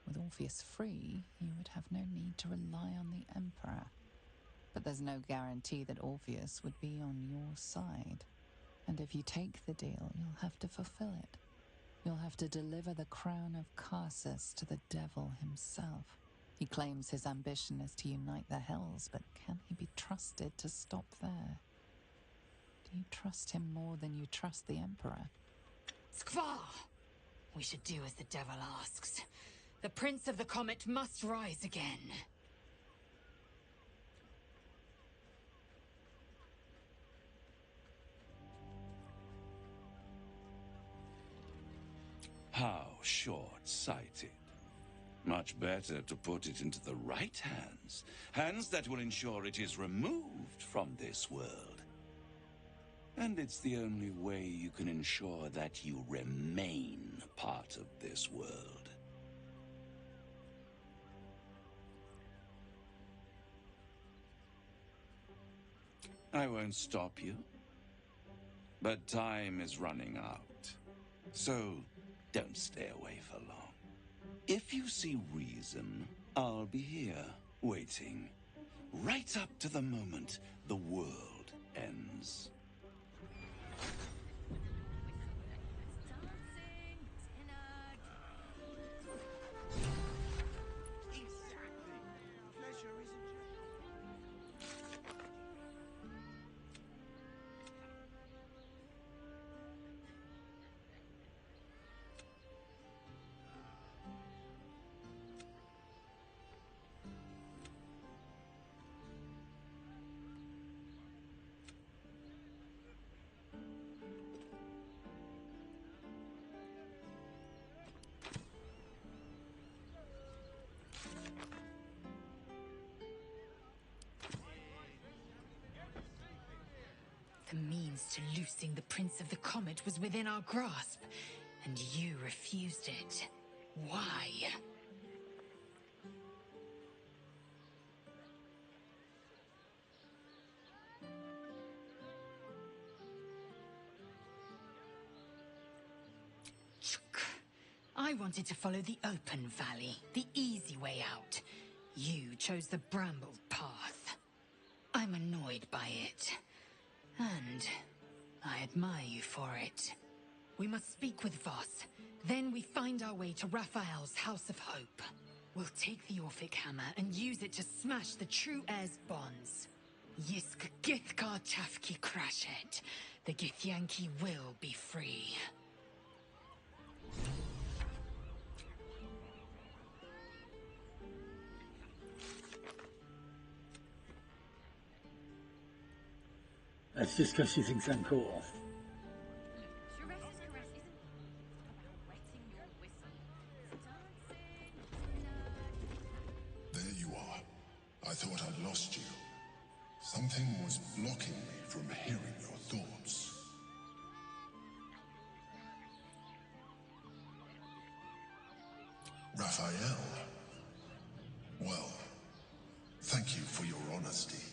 With Orpheus free, you would have no need to rely on the Emperor. But there's no guarantee that Orpheus would be on your side. And if you take the deal, you'll have to fulfill it. You'll have to deliver the crown of Karsus to the devil himself. He claims his ambition is to unite the hells, but can he be trusted to stop there? Do you trust him more than you trust the Emperor? Skvar! We should do as the devil asks. The Prince of the Comet must rise again. How short-sighted. Much better to put it into the right hands. Hands that will ensure it is removed from this world. And it's the only way you can ensure that you remain part of this world. I won't stop you, but time is running out. So, don't stay away for long. If you see reason, I'll be here, waiting, right up to the moment the world ends. Exactly. Pleasure isn't The means to loosing the Prince of the Comet was within our grasp, and you refused it. Why? I wanted to follow the open valley, the easy way out. You chose the brambled path. I'm annoyed by it. And I admire you for it. We must speak with Voss. Then we find our way to Raphael's House of Hope. We'll take the Orphic Hammer and use it to smash the True Heir's bonds. Yisk Githkar Tafki Crashet. The Githyanki will be free. That's just because she thinks I'm cool. There you are. I thought I'd lost you. Something was blocking me from hearing your thoughts. Raphael. Well, thank you for your honesty.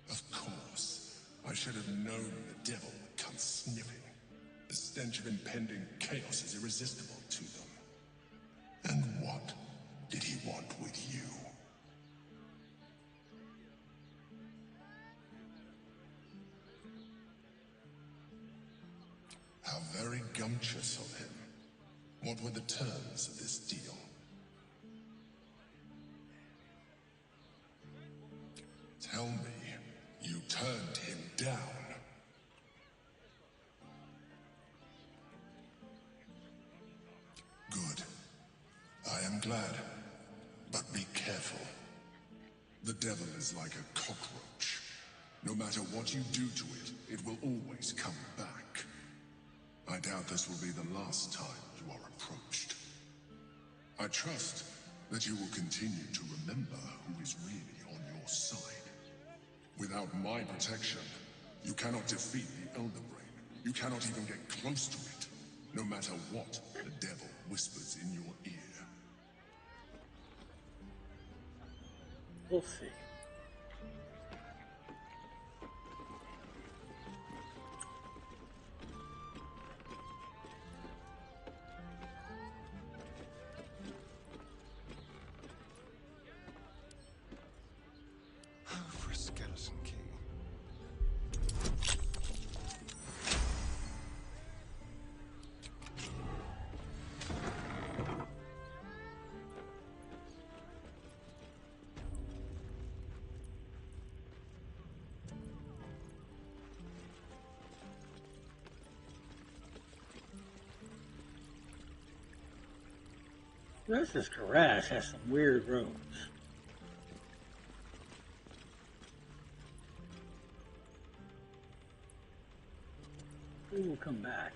Of course, I should have known the devil would come sniffing. The stench of impending chaos is irresistible to them. And what did he want with you? How very gumptious of him. What were the terms of this deal? Tell me, you turned him down. Good. I am glad. But be careful. The devil is like a cockroach. No matter what you do to it, it will always come back. I doubt this will be the last time you are approached. I trust that you will continue to remember who is really on your side. Without my protection, you cannot defeat the Elder Brain. You cannot even get close to it, no matter what the devil whispers in your ear. We'll see. For a skeleton key. This garage has some weird roads. We will come back.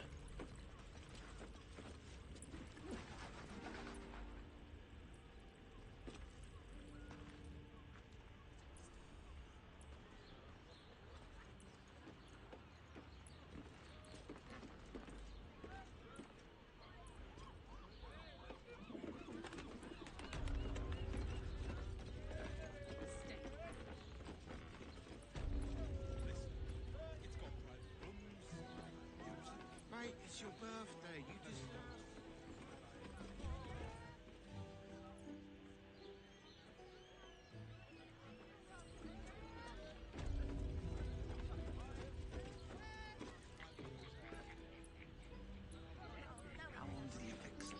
you just... How long did he fix them?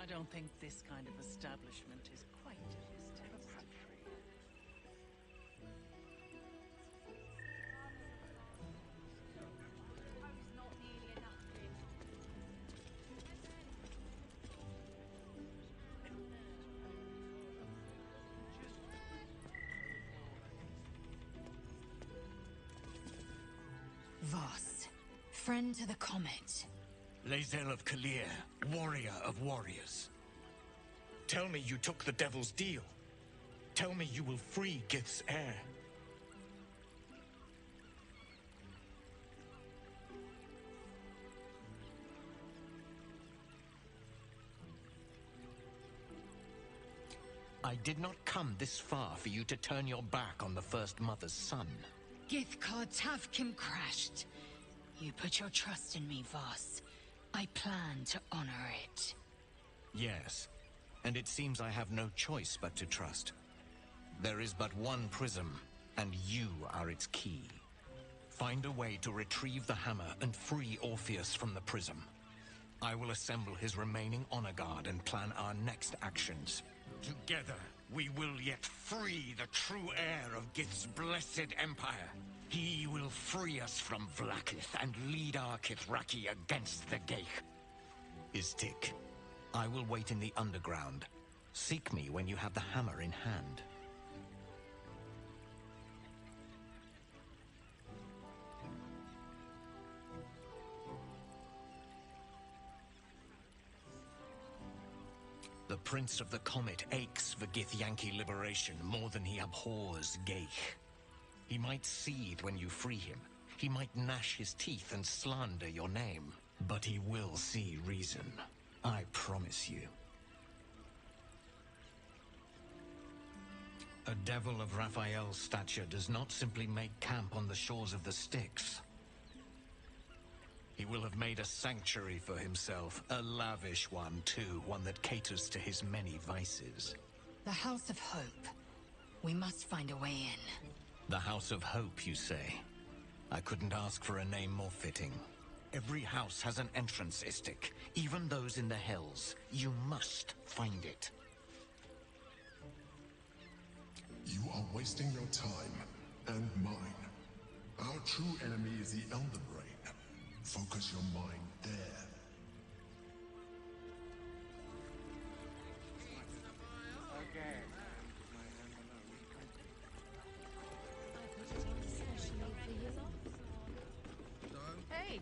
I don't think this kind of establishment is quite to his taste. Voss, friend to the comet. Lae'zel of Kalir, warrior of warriors. Tell me you took the devil's deal. Tell me you will free Gith's heir. I did not come this far for you to turn your back on the First Mother's son. Githkar Tavkim crashed. You put your trust in me, Voss. I plan to honor it. Yes, and it seems I have no choice but to trust. There is but one prism, and you are its key. Find a way to retrieve the hammer and free Orpheus from the prism. I will assemble his remaining honor guard and plan our next actions. Together, we will yet free the true heir of Gith's blessed empire. He will free us from Vlaakith and lead our Kithraki against the Geich. Istik, I will wait in the underground. Seek me when you have the hammer in hand. The Prince of the Comet aches for Githyanki liberation more than he abhors Geich. He might seethe when you free him. He might gnash his teeth and slander your name. But he will see reason. I promise you. A devil of Raphael's stature does not simply make camp on the shores of the Styx. He will have made a sanctuary for himself, a lavish one too, one that caters to his many vices. The House of Hope. We must find a way in. The House of Hope, you say? I couldn't ask for a name more fitting. Every house has an entrance, Istik, even those in the Hells. You must find it. You are wasting your time, and mine. Our true enemy is the Elder Brain. Focus your mind there. Hey!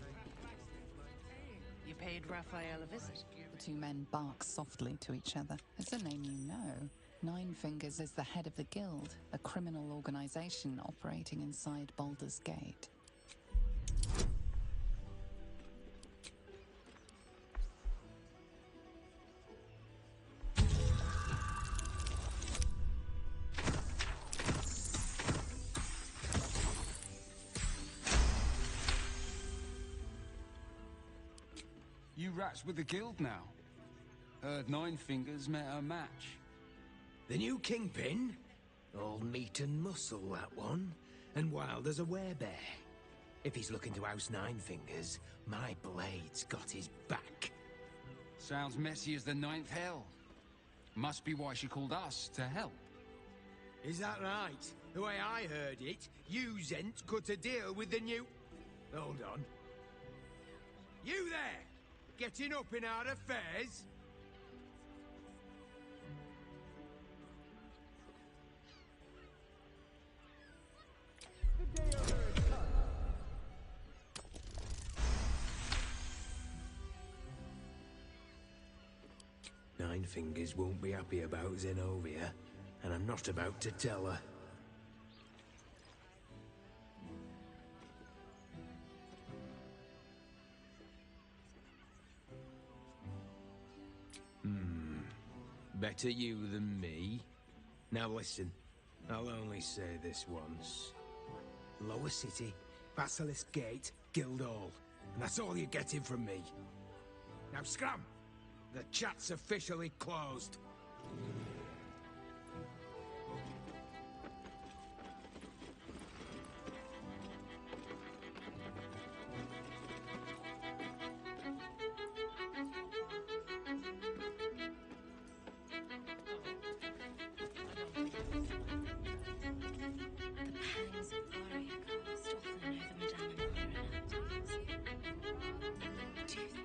You paid Raphael a visit. The two men bark softly to each other. It's a name you know. Nine Fingers is the head of the Guild, a criminal organization operating inside Baldur's Gate. You rats with the guild now. Heard Nine Fingers met her match. The new kingpin? All meat and muscle, that one. And wild as a werebear. If he's looking to oust Nine Fingers, my blade's got his back. Sounds messy as the ninth hell. Must be why she called us to help. Is that right? The way I heard it, you zent cut a deal with the new... Hold on. You there! Getting up in our affairs? Nine Fingers won't be happy about Zenobia, and I'm not about to tell her. Better you than me. Now listen, I'll only say this once. Lower City, Basilisk Gate, Guildhall. And that's all you're getting from me. Now scram! The chat's officially closed.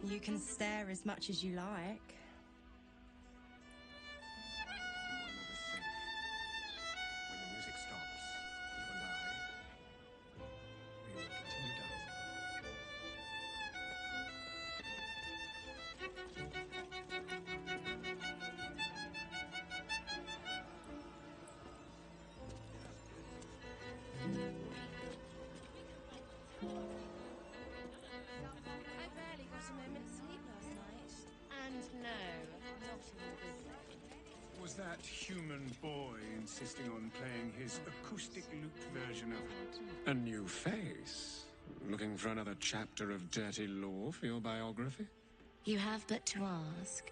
You can stare as much as you like. When the music stops, you and I, we will continue dancing. I barely got a moment's sleep last night. And no, not in the good way. Was that human boy insisting on playing his acoustic lute version of A new face? Looking for another chapter of dirty lore for your biography? You have but to ask,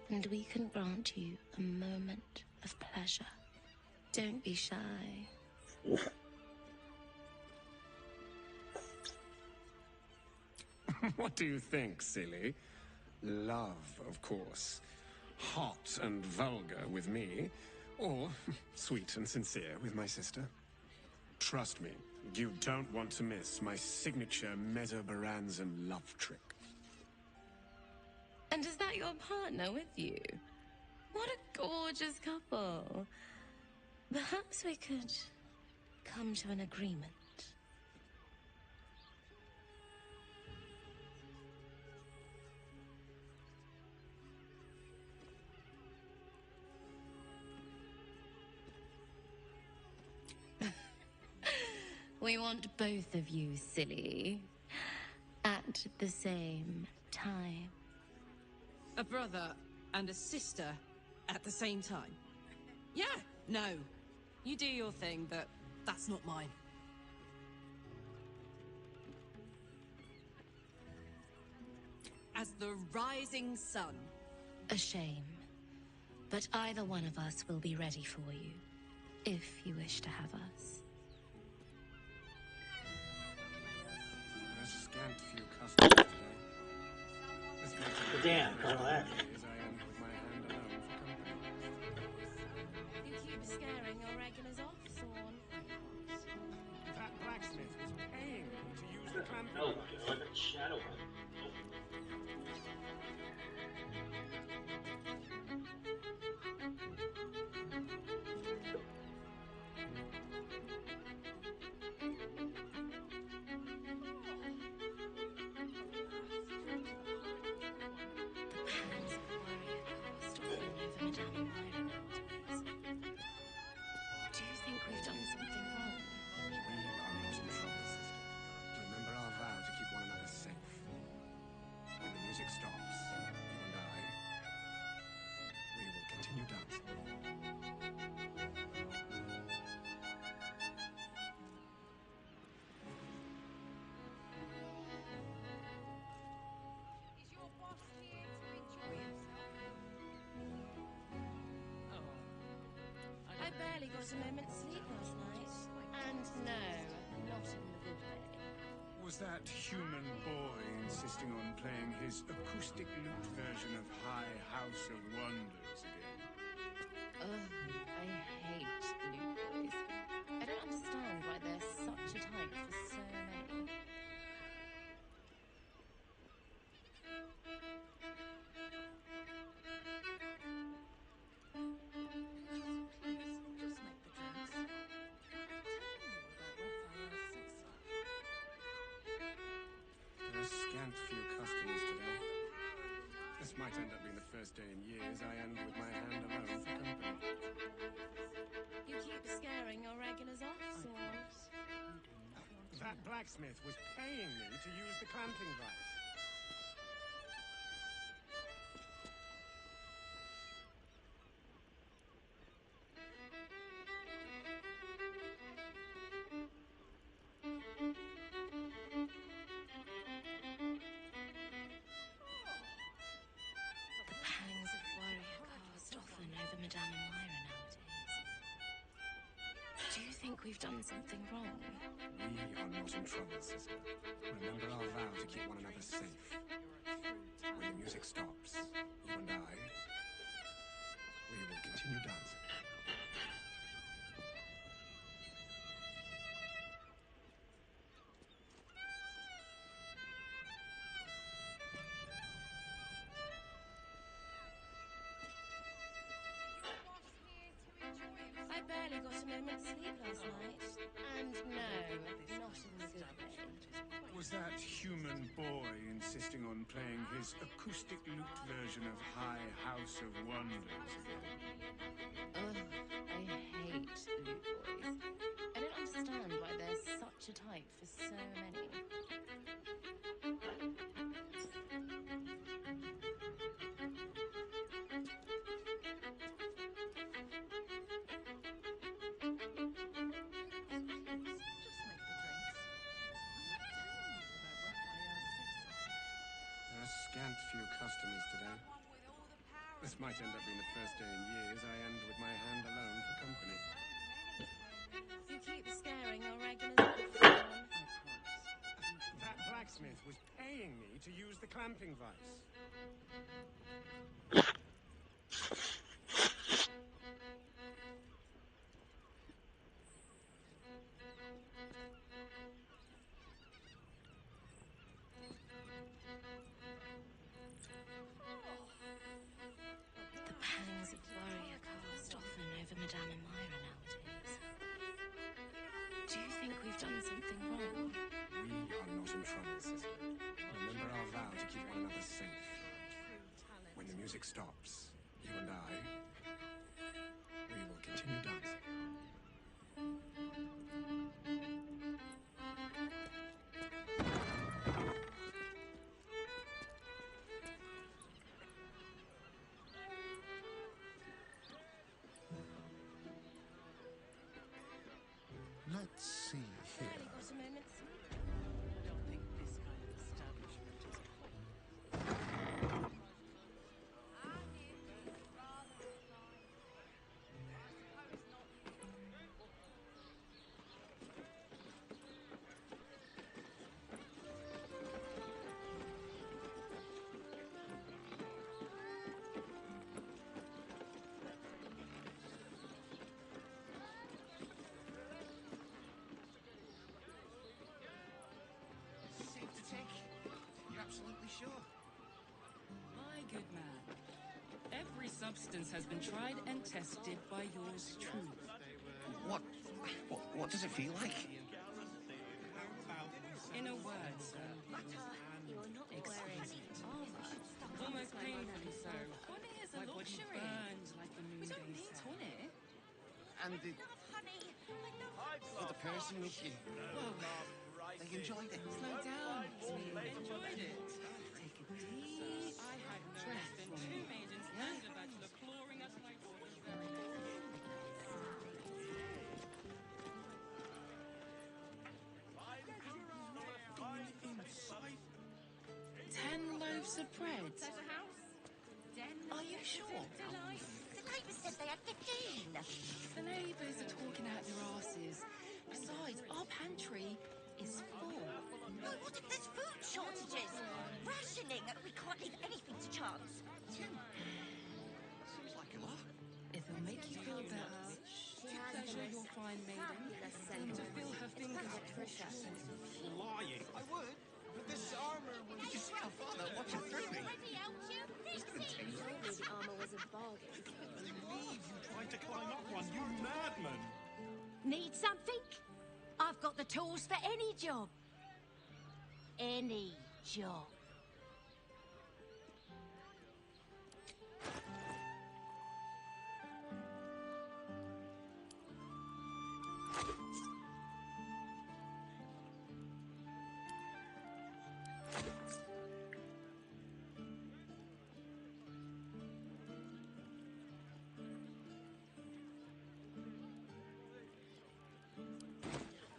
and we can grant you a moment of pleasure. Don't be shy. What do you think, silly? Love, of course. Hot and vulgar with me, or sweet and sincere with my sister. Trust me, you don't want to miss my signature Mesobaranzan love trick. And is that your partner with you? What a gorgeous couple. Perhaps we could come to an agreement. We want both of you, silly, at the same time. A brother and a sister at the same time. Yeah, no. You do your thing, but that's not mine. As the rising sun. A shame. But either one of us will be ready for you, if you wish to have us. A scant few customers today. This makes it Damn, Colonel Ash. as I end with my hand alone for company. You keep scaring your regulars off, Thorn. That blacksmith was paying me to use the clamping Oh, device. God, that's Shadowheart. Do you think we've done something wrong? We are not in trouble, sister. Remember our vow to keep one another safe. When the music stops, you and I, we will continue dancing. Is your boss here to enjoy himself? I barely got a moment's sleep last night. And no, not in the good way. Was that human boy insisting on playing his acoustic lute version of High House of Wonders again? Ugh, I hate loot boys. I don't understand why they're such a type for so many. Just make the drinks. Tell me about where fire sits like. There are scant few customers today. This might end up being the first day in years I end with my hand alone for company. You keep scaring your regulars off, Thorn. That blacksmith was paying me to use the clamping device. Madame Myra nowadays. Do you think we've done something wrong? We are not in trouble, sister. Remember our vow to keep one another safe. When the music stops, you and I, we will continue dancing. I barely got a moment's sleep last night. And no, not in the good way. Was that human boy insisting on playing his acoustic lute version of High House of Wonders again? Ugh, I hate loot boys. I don't understand why there's such a type for so many. There are scant few customers today. This might end up being the first day in years I end with my hand alone for company. You keep scaring our regulars off, John. That blacksmith was paying me to use the clamping vice. The pangs of worry are cast often over Madame Myra nowadays. Do you think we've done something wrong? We are not in trouble, sister. Remember our vow to keep one another safe. When the music stops, you and I, we will continue dancing. Let's see here. Barely got a moment's sleep. I don't think this kind of establishment is quite. Safe to take? You're absolutely sure? My good man. Every substance has been tried and tested by yours truly. What does it feel like? In a word, sir. You're not wearing armor. Almost painfully so. Honey is a My body luxury. burned like the We noonday don't need sun. honey. And for the person with you, they enjoyed it. Slow down, sweetie. Enjoyed it. Take a deep I had no less than 2 maidens and a bachelor clawing at my door. 10 loaves of bread. Are you sure? The neighbours said they had 15. The neighbours are talking out their asses. Besides, our pantry is full. Well, what if there's food shortages? Rationing? We can't leave anything to chance. Seems like a lot. If it'll make you feel better, to pleasure your fine maiden, and to fill her fingers precious. Lying. I would, but this armor will... You see how far they'll watch it through me? Told me the armor was a bargain. Believe you tried to climb up one, you madman! Need something? I've got the tools for any job. Any job.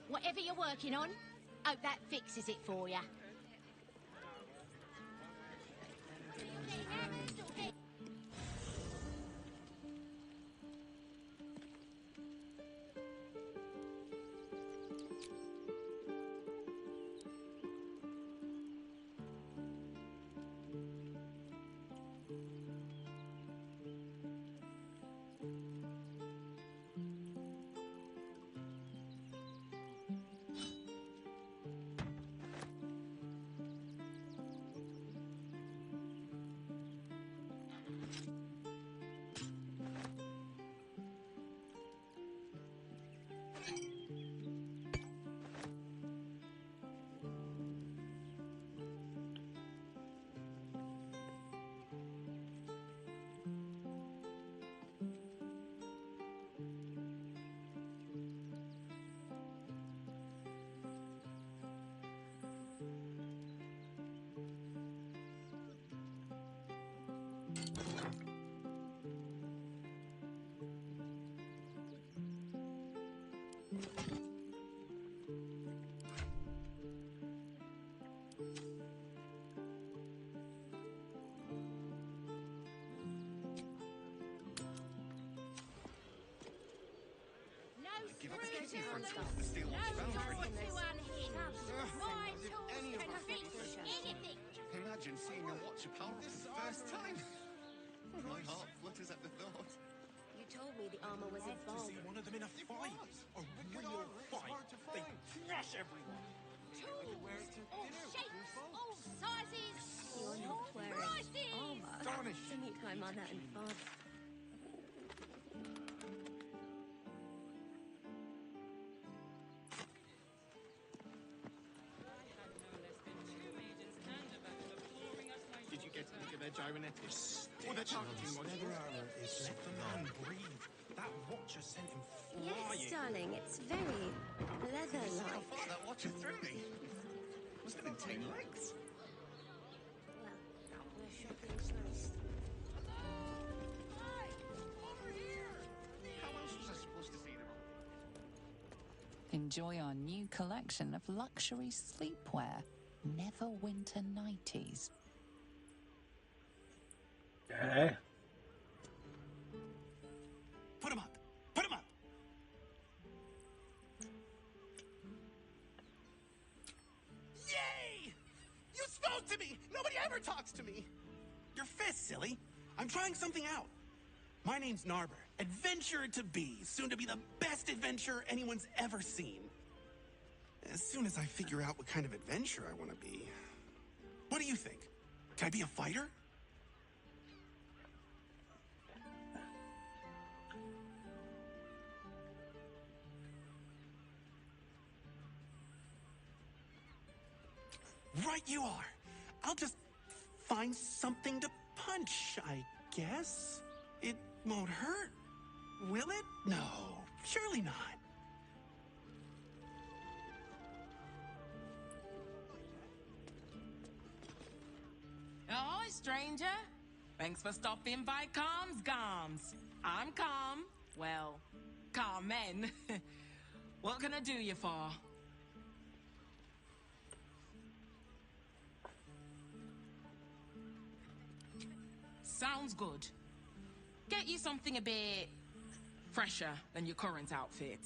Whatever you're working on, hope that fixes it for you. give up a Let's go kidney to for Honda. the steel watch foundry. My tools can fix anything. Imagine seeing a watch apart for the first time. My heart flutters at the thought. You told me the armor was Love to see evolving. one of them in a fight. A real fight. They crush everyone. Tools, all shapes, all sizes, You're not all wearing prices. armor to meet my mother and father. Did you get a look at their gyrometics? Or their targeting modules? Let the man breathe. That watcher sent him flying. Yes, darling, it's very See how leather-like. far that watcher threw me? Must have been 10 legs. Well, we're shopping first. How else was I supposed to see them all? Enjoy our new collection of luxury sleepwear, Neverwinter Nighties. Okay. Put him up. Put him up. Yay! You spoke to me! Nobody ever talks to me! Your fist, silly. I'm trying something out. My name's Narber, adventurer to be, soon to be the best adventurer anyone's ever seen. As soon as I figure out what kind of adventurer I want to be. What do you think? Can I be a fighter? Right you are. I'll just find something to punch, I guess. It won't hurt, will it? No, surely not. Ahoy, stranger. Thanks for stopping by Calm's Gams. I'm Calm. Well, Carmen. What can I do you for? Sounds good. Get you something a bit fresher than your current outfit.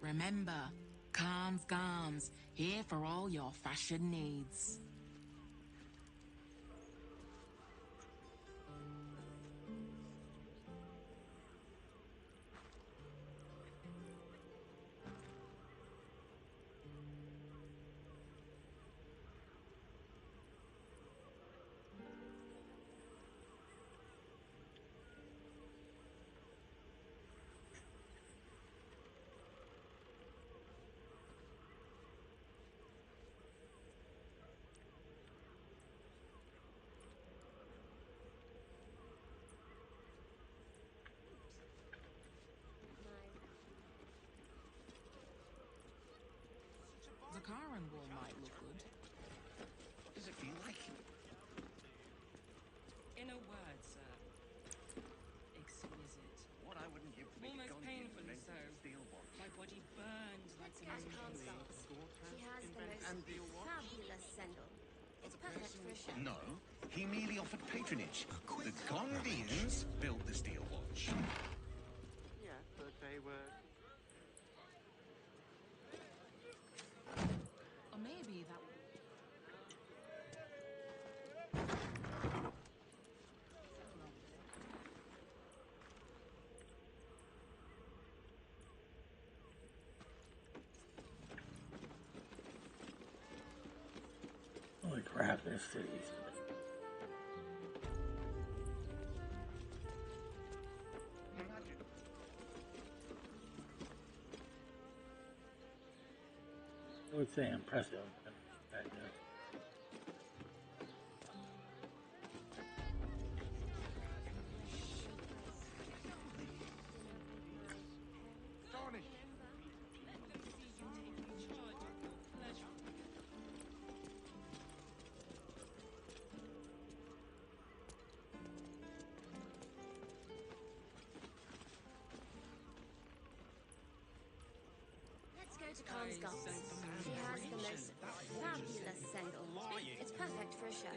Remember, Calm's Gams, here for all your fashion needs. The Karen wool might look good. What does it feel like? In a word, sir, exquisite. What I wouldn't give to be Almost gone painfully into so. steel watch. My body burns like Let's an go to angel. Calm's Gams. She has the And most deal watch? fabulous sandal. No, he merely offered patronage. The Gondians built the Steel Watch. Yeah, but they were... Or maybe that... Holy crap, this city's... I would say impressive. Let's go to Khan's Gardens. She has the most fabulous sandal. It's perfect for a show.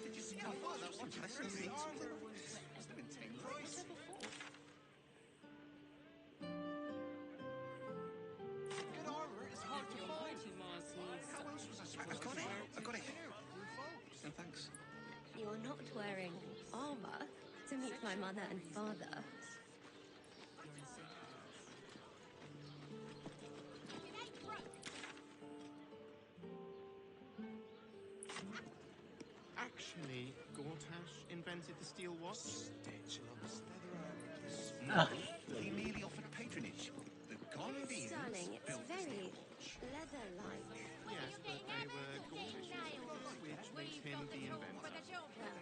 Did you see how far that watch has reached? Must have been 10 years. Good armor is hard to find. How else was I supposed to find it? I got it here. No, thanks. You're not wearing armor to meet my mother and father. Actually, Gortash invented the steel watch? No, he merely offered patronage. The Gondians Darling, it's built the very Steel Watch. leather-like. Yes, but they were Gortash's, which makes him the inventor.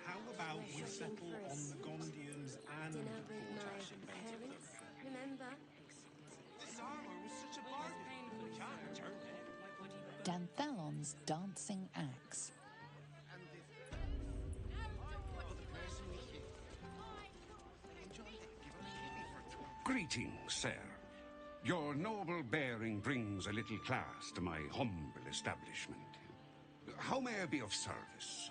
How about we settle on the Gondians and Dinner with my Gortash invented parents, remember? This armor was such a bargain. We can't return it. Danthalon's dancing axe. Greetings, sir. Your noble bearing brings a little class to my humble establishment. How may I be of service?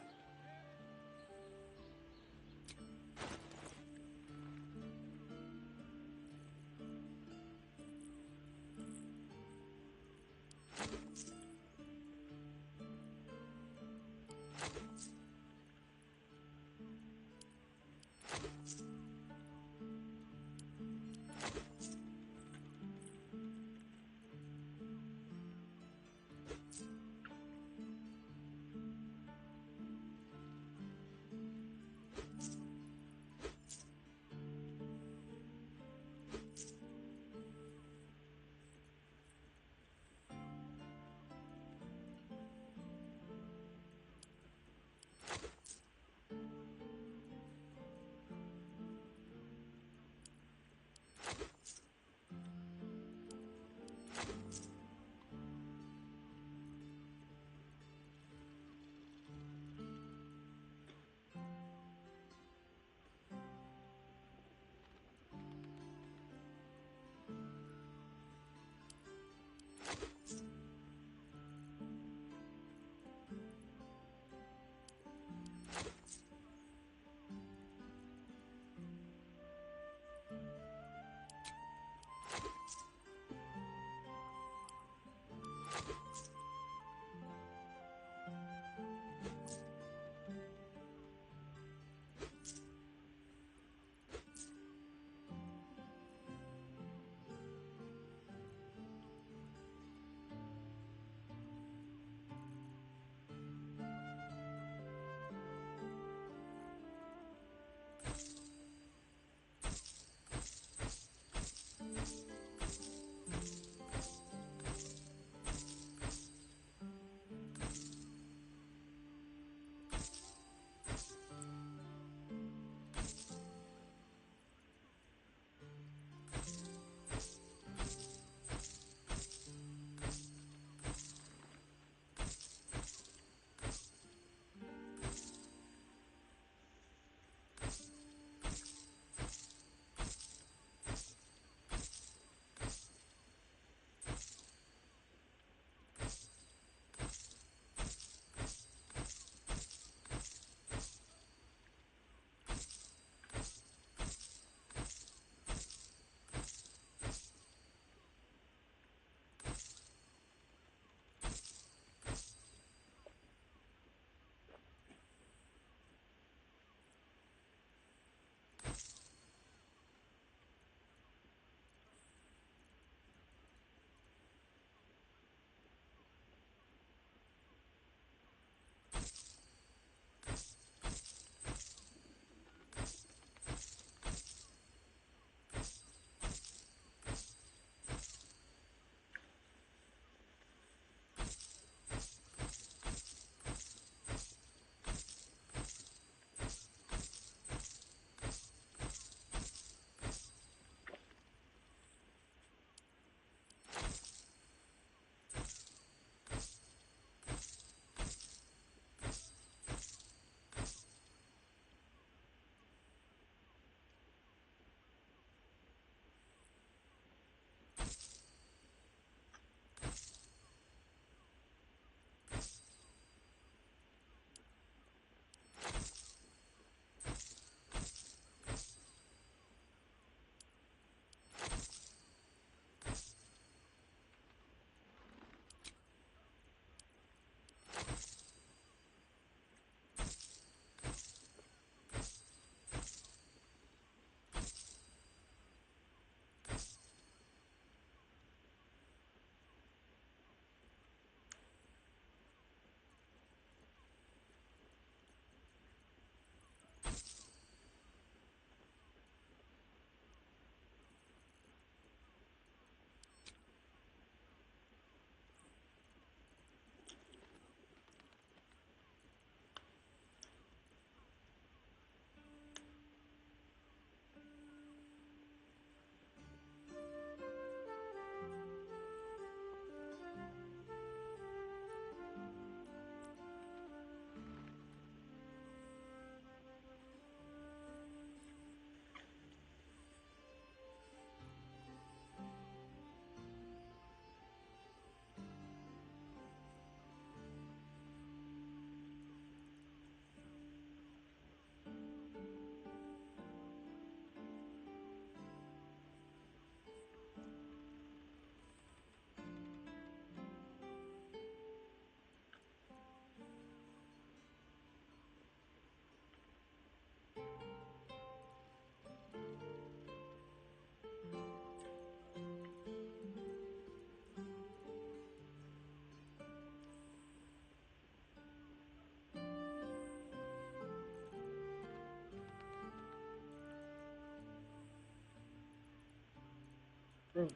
Take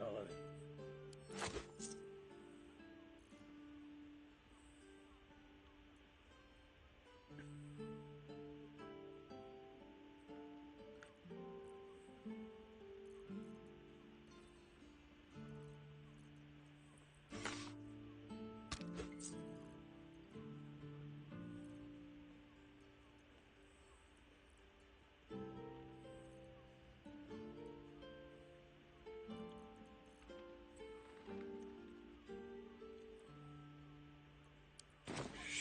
all of it.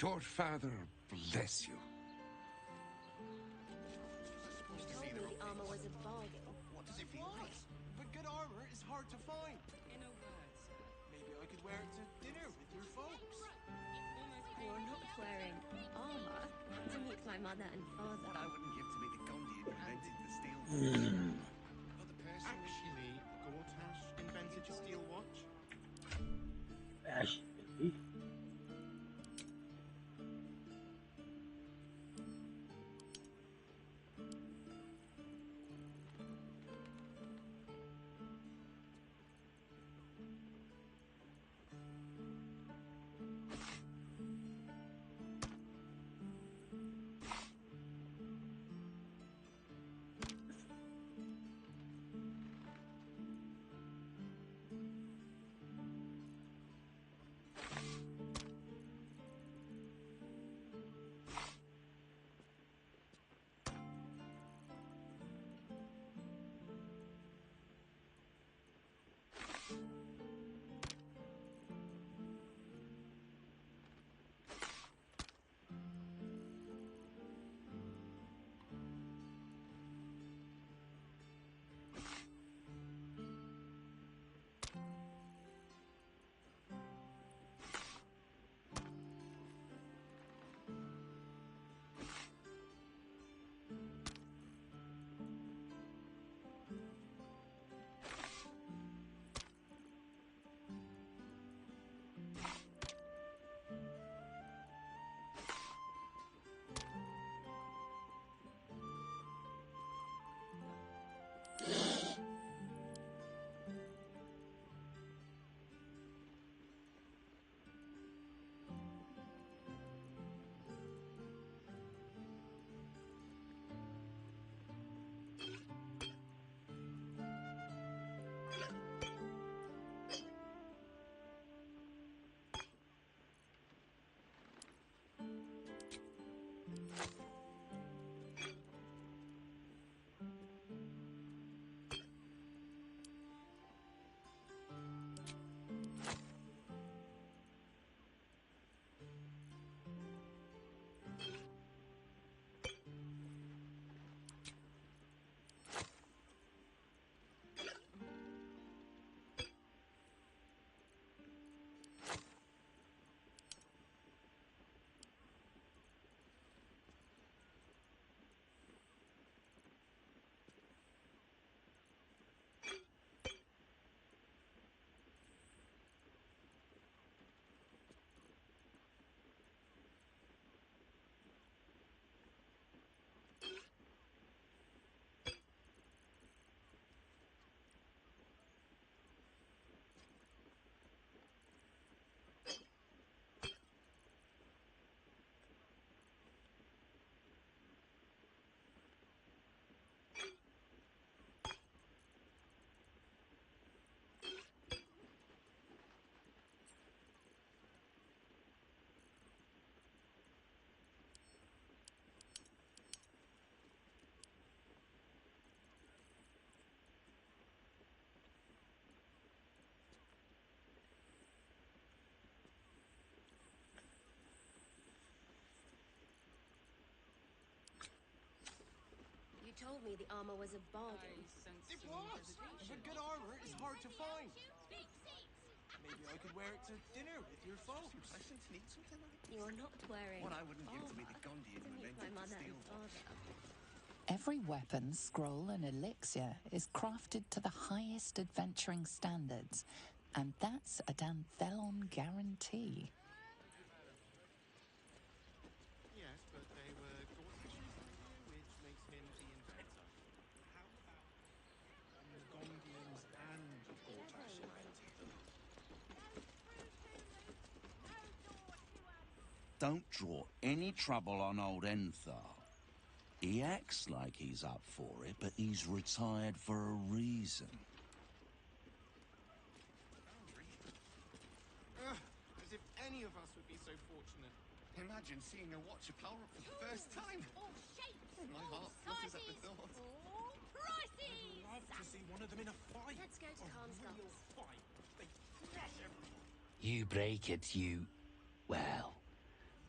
Your father bless you. You told me the armor was a bargain. What does it feel like? But good armor is hard to find. In a word, sir. Maybe I could wear it to dinner with your folks. You're not wearing armor to meet my mother and father. What I wouldn't give to meet the Gondian who invented the steel Actually, Gortash invented a steel watch. Actually. You told me the armor was a bargain. It was! But good armor is hard to find. Maybe I could wear it to dinner with your folks. You're not wearing What I wouldn't give to meet the armor Gondian to who meet my invented the mother steel and watch. father. Every weapon, scroll, and elixir is crafted to the highest adventuring standards, and that's a Danthelon guarantee. Yes, but they were Gortash's idea, which makes him the inventor. How about the Gondians and Don't draw any trouble on old Enthal. He acts like he's up for it, but he's retired for a reason. As if any of us would be so fortunate. Imagine seeing a Watcher power up for the first time. All shapes, My all heart flutters at the sizes, thought. all prices. I'd love to see one of them in a fight. Let's go to A Karnstein. real fight. They thrash everyone. You break it, you... Well,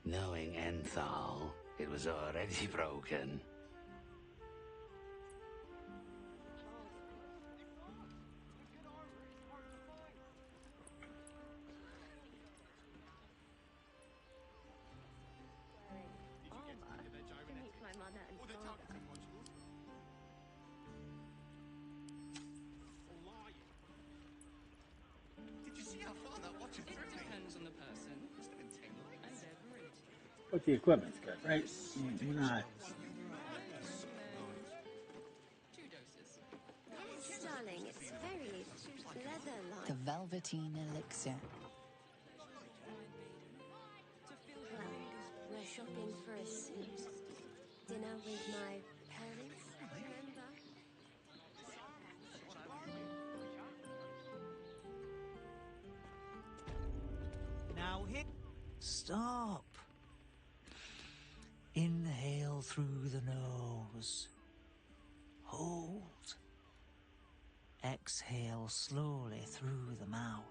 knowing Enthal, it was already broken. My mother and father. Did you see how far that Watcher threw me? Depends on the person. Must have been 10 legs. And their virility. But the equipment's good, right? We're not. 2 doses. Yes, darling, it's very leather-like. The Velveteen Elixir. Well, we're shopping for a suit. Dinner with my parents, remember? Now hit. Stop. Inhale through the nose. Hold. Exhale slowly through the mouth.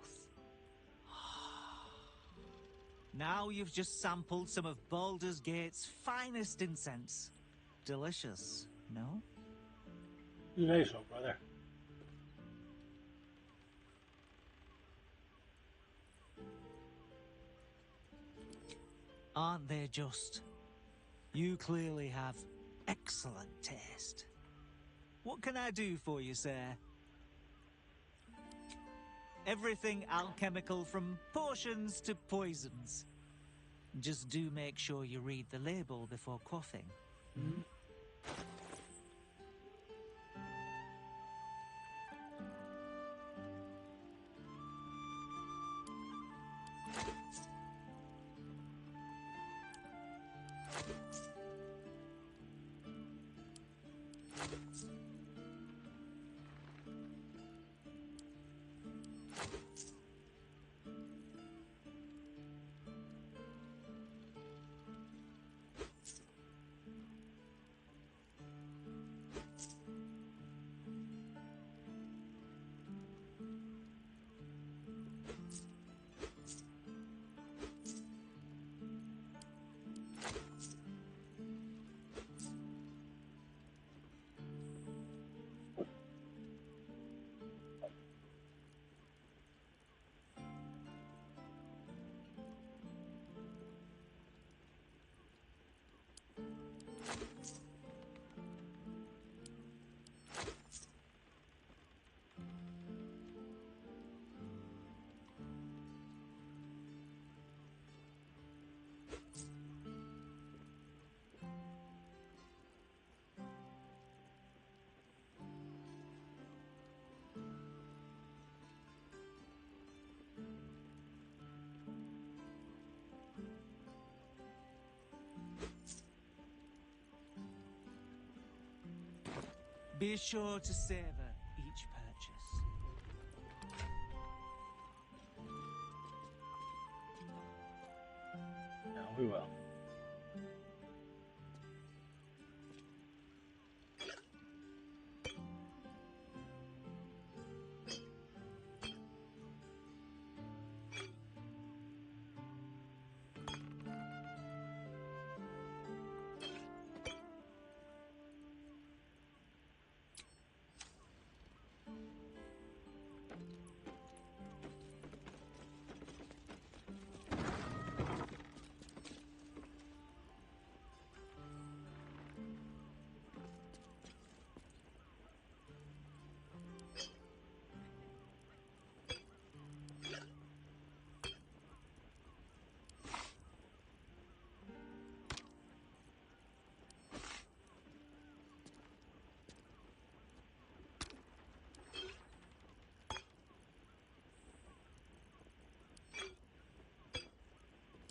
Now you've just sampled some of Baldur's Gate's finest incense. Delicious, no? You say so, brother. Aren't they just? You clearly have excellent taste. What can I do for you, sir? Everything alchemical from potions to poisons. Just do make sure you read the label before quaffing. Hmm? Be sure to savor each purchase. No, we will.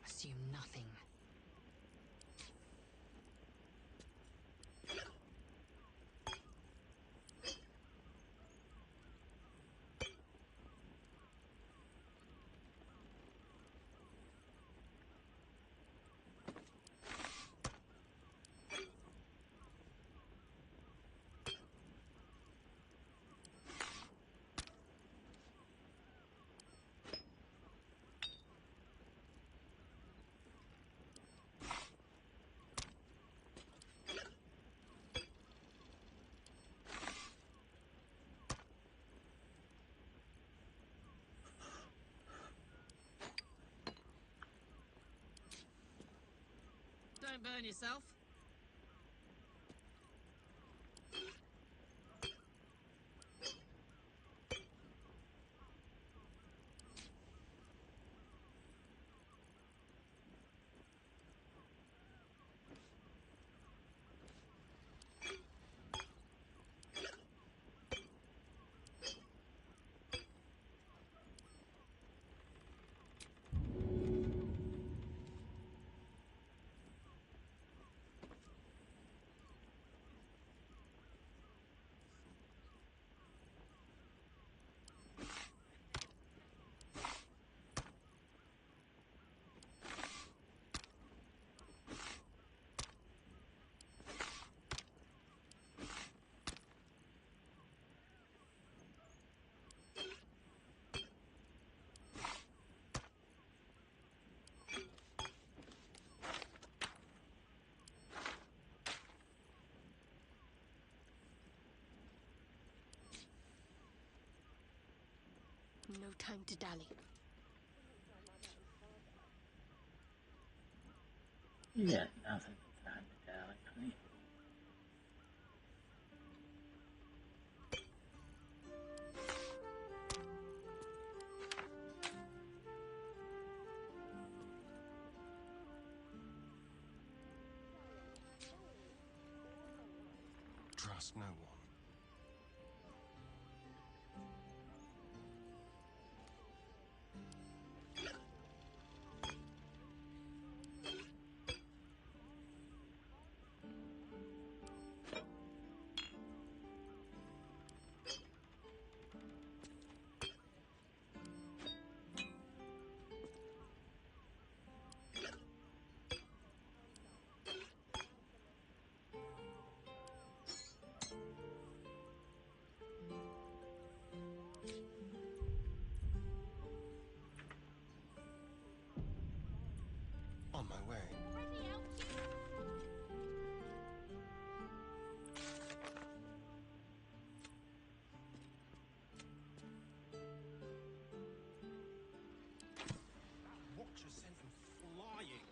Assume nothing. Don't burn yourself. No time to dally. You got nothing but time to dally, honey. Trust no one. On my way. That watcher sent him flying.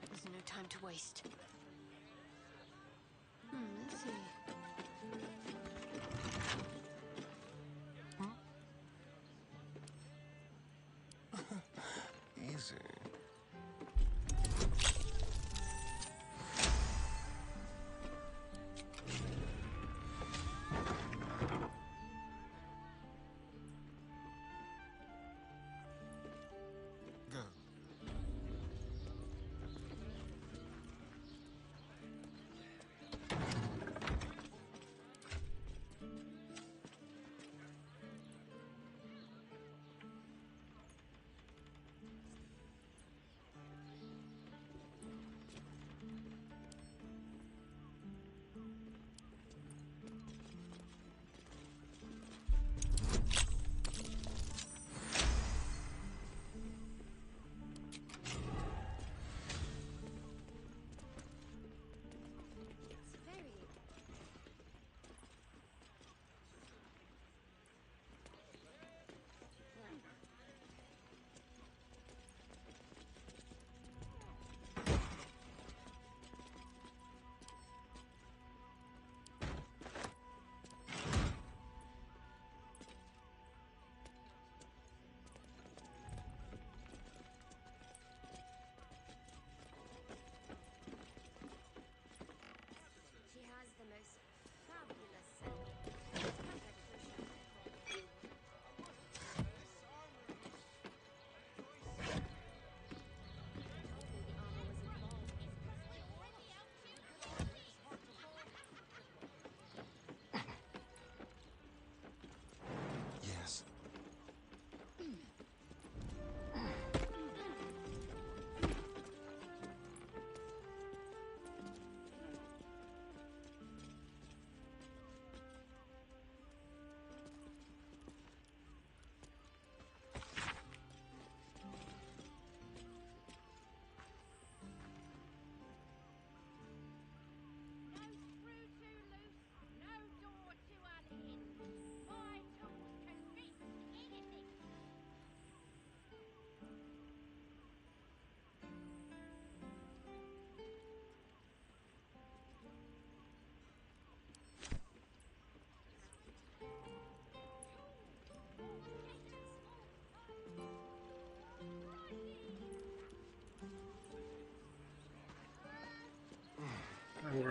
There's no time to waste. Let's see. Easy. Go.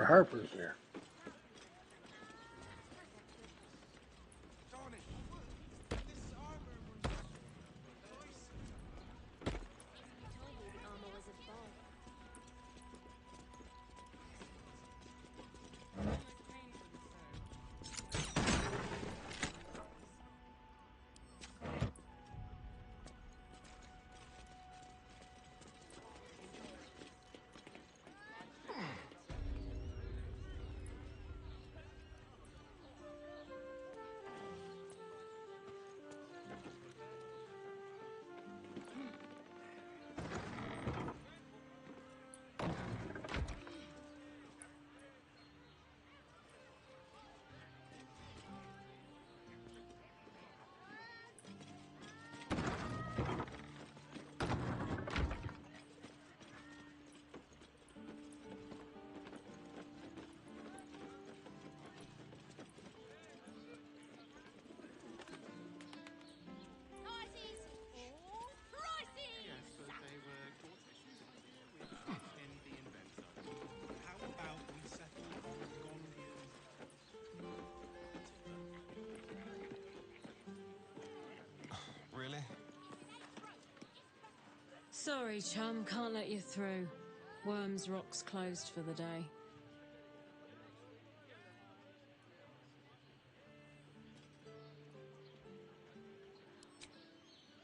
Harper's here. Really? Sorry, chum, can't let you through. Worms Rock's closed for the day.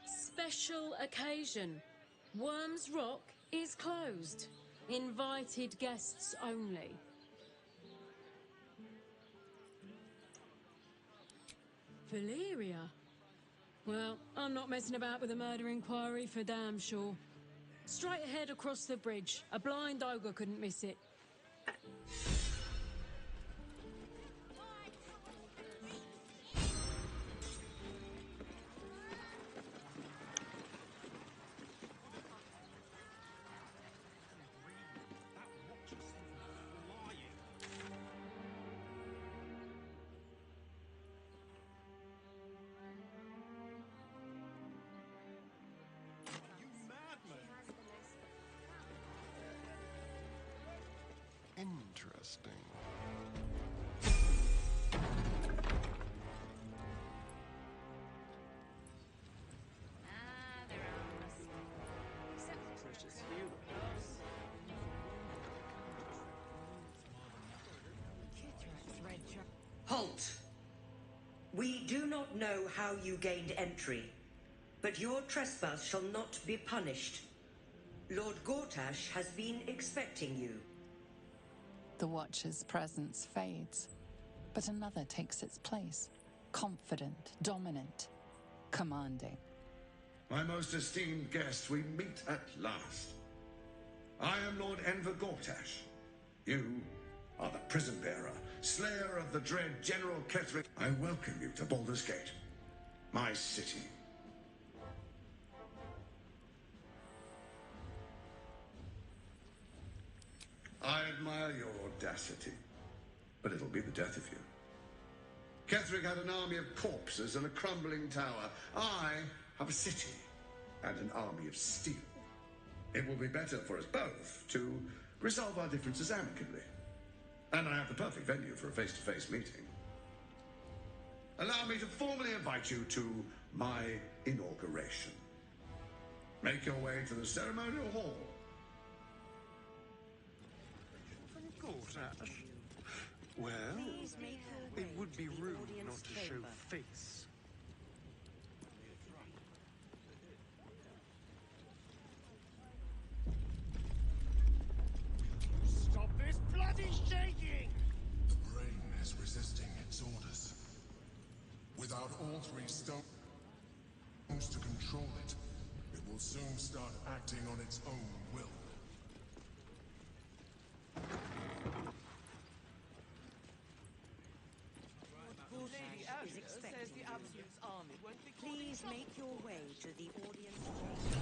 Special occasion. Worms Rock is closed. Invited guests only. Valeria? Well, I'm not messing about with a murder inquiry for damn sure. Straight ahead across the bridge. A blind ogre couldn't miss it. Interesting. Precious heroes. Halt! We do not know how you gained entry, but your trespass shall not be punished. Lord Gortash has been expecting you. The Watcher's presence fades, but another takes its place. Confident, dominant, commanding. My most esteemed guest, we meet at last. I am Lord Enver Gortash. You are the prison bearer, slayer of the dread General Ketheric. I welcome you to Baldur's Gate, my city. I admire your audacity, but it'll be the death of you. Ketheric had an army of corpses and a crumbling tower. I have a city and an army of steel. It will be better for us both to resolve our differences amicably. And I have the perfect venue for a face-to-face meeting. Allow me to formally invite you to my inauguration. Make your way to the ceremonial hall. Gortash? Well, it would be rude not to show face. Stop this bloody shaking! The brain is resisting its orders. Without all three stones to control it, it will soon start acting on its own will. Lady Azure says the Absolute's army won't be Please make your way to the audience chamber.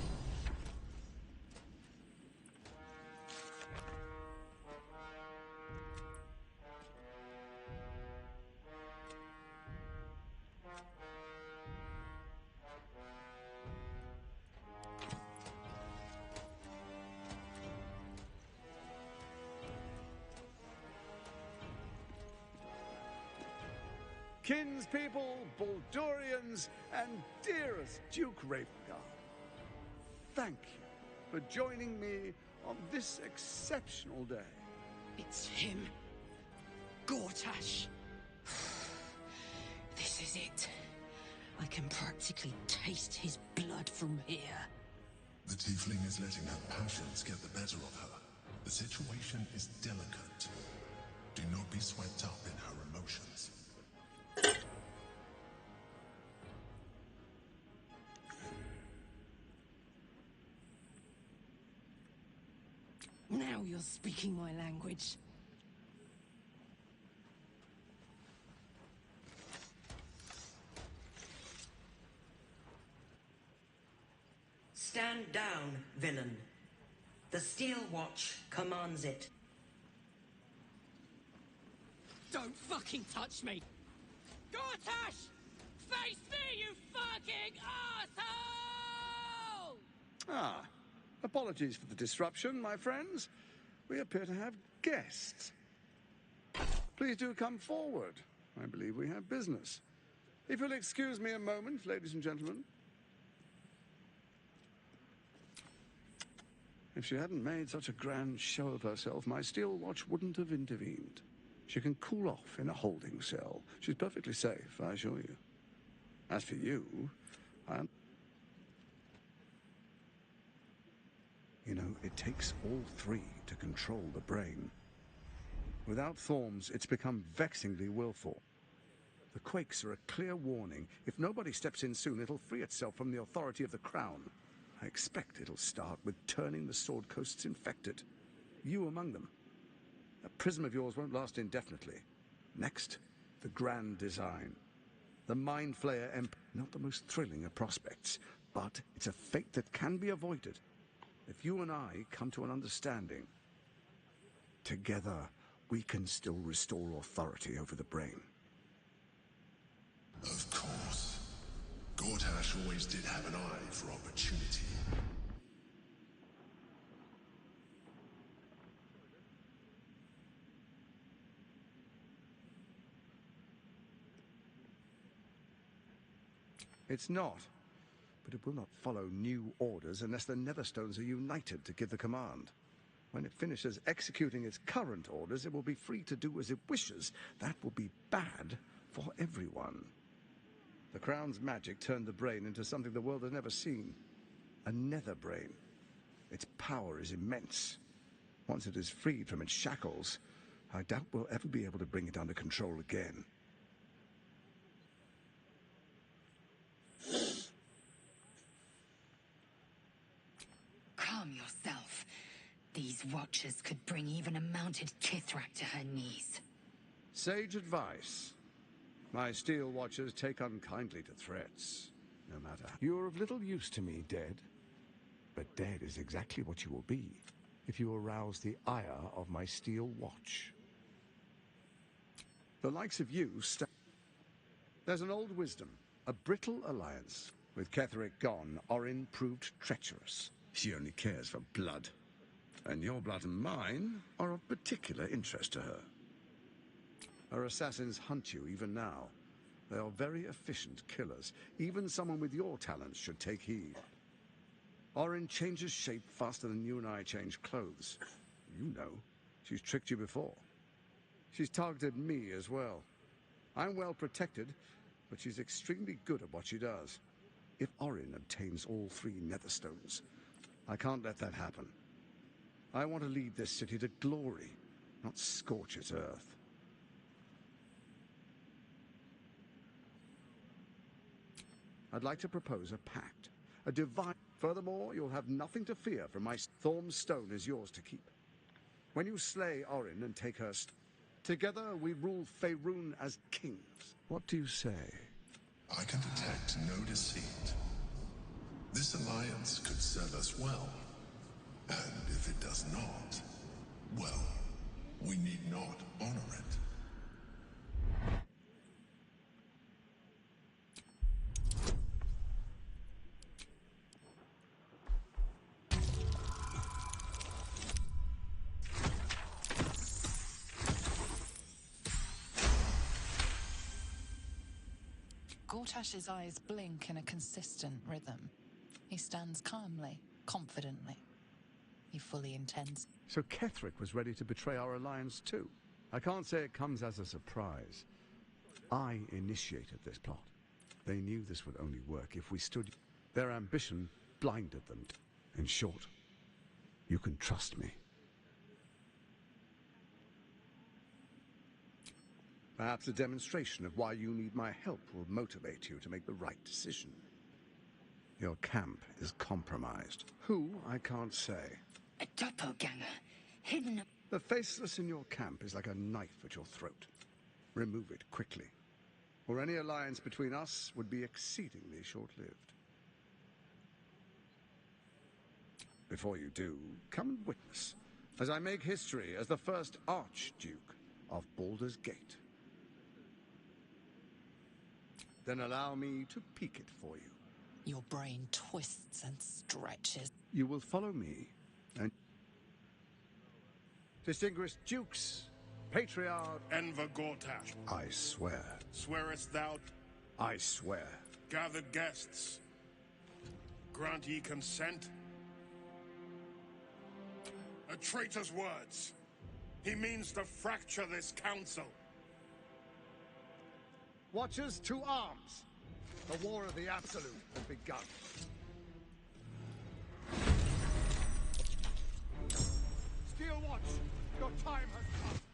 kinspeople, Baldurians, and dearest Duke Ravengard. Thank you for joining me on this exceptional day. It's him. Gortash. This is it. I can practically taste his blood from here. The tiefling is letting her passions get the better of her. The situation is delicate. Do not be swept up in her emotions. Now you're speaking my language. Stand down, villain. The Steel Watch commands it. Don't fucking touch me! Gortash! Face me, you fucking asshole! Ah, apologies for the disruption, my friends. We appear to have guests. Please do come forward. I believe we have business. If you'll excuse me a moment, ladies and gentlemen. If she hadn't made such a grand show of herself, my Steel Watch wouldn't have intervened. She can cool off in a holding cell. She's perfectly safe, I assure you. As for you, You know, it takes all three to control the brain. Without Thorns, it's become vexingly willful. The quakes are a clear warning. If nobody steps in soon, it'll free itself from the authority of the Crown. I expect it'll start with turning the Sword Coasts infected. You among them. That prism of yours won't last indefinitely. Next, the grand design. The Mind Flayer not the most thrilling of prospects, but it's a fate that can be avoided. If you and I come to an understanding, together we can still restore authority over the brain. Of course. Gortash always did have an eye for opportunity. It's not, but it will not follow new orders unless the Netherstones are united to give the command. When it finishes executing its current orders, it will be free to do as it wishes. That will be bad for everyone. The Crown's magic turned the brain into something the world has never seen. A nether brain. Its power is immense. Once it is freed from its shackles, I doubt we'll ever be able to bring it under control again. Calm yourself. These watchers could bring even a mounted Kithrak to her knees. Sage advice. My Steel Watchers take unkindly to threats, no matter. You're of little use to me, dead. But dead is exactly what you will be if you arouse the ire of my Steel Watch. The likes of you There's an old wisdom. A brittle alliance. With Ketheric gone, Orin proved treacherous. She only cares for blood. And your blood and mine are of particular interest to her. Her assassins hunt you even now. They are very efficient killers. Even someone with your talents should take heed. Orin changes shape faster than you and I change clothes. You know. She's tricked you before. She's targeted me as well. I'm well protected, but she's extremely good at what she does. If Orin obtains all three Netherstones, I can't let that happen. I want to lead this city to glory, not scorch its earth. I'd like to propose a pact, a divine... Furthermore, you'll have nothing to fear from my... Thorm's stone is yours to keep. When you slay Orin and take her... Together we rule Faerun as kings. What do you say? I can detect no deceit. This alliance could serve us well. And if it does not, well, we need not honor it. Gortash's eyes blink in a consistent rhythm. He stands calmly, confidently. He fully intends. So Ketherick was ready to betray our alliance too. I can't say it comes as a surprise. I initiated this plot. They knew this would only work if we stood. Their ambition blinded them. In short, you can trust me. Perhaps a demonstration of why you need my help will motivate you to make the right decision. Your camp is compromised. Who, I can't say. A doppelganger, hidden. The faceless in your camp is like a knife at your throat. Remove it quickly, or any alliance between us would be exceedingly short-lived. Before you do, come and witness, as I make history as the first Archduke of Baldur's Gate. Then allow me to peek it for you. Your brain twists and stretches. You will follow me, and... Distinguished Dukes, Patriarch... Enver Gortash. I swear. Swearest thou? I swear. Gathered guests. Grant ye consent? A traitor's words. He means to fracture this council. Watchers, to arms! The war of the Absolute has begun. Steel Watch, your time has come.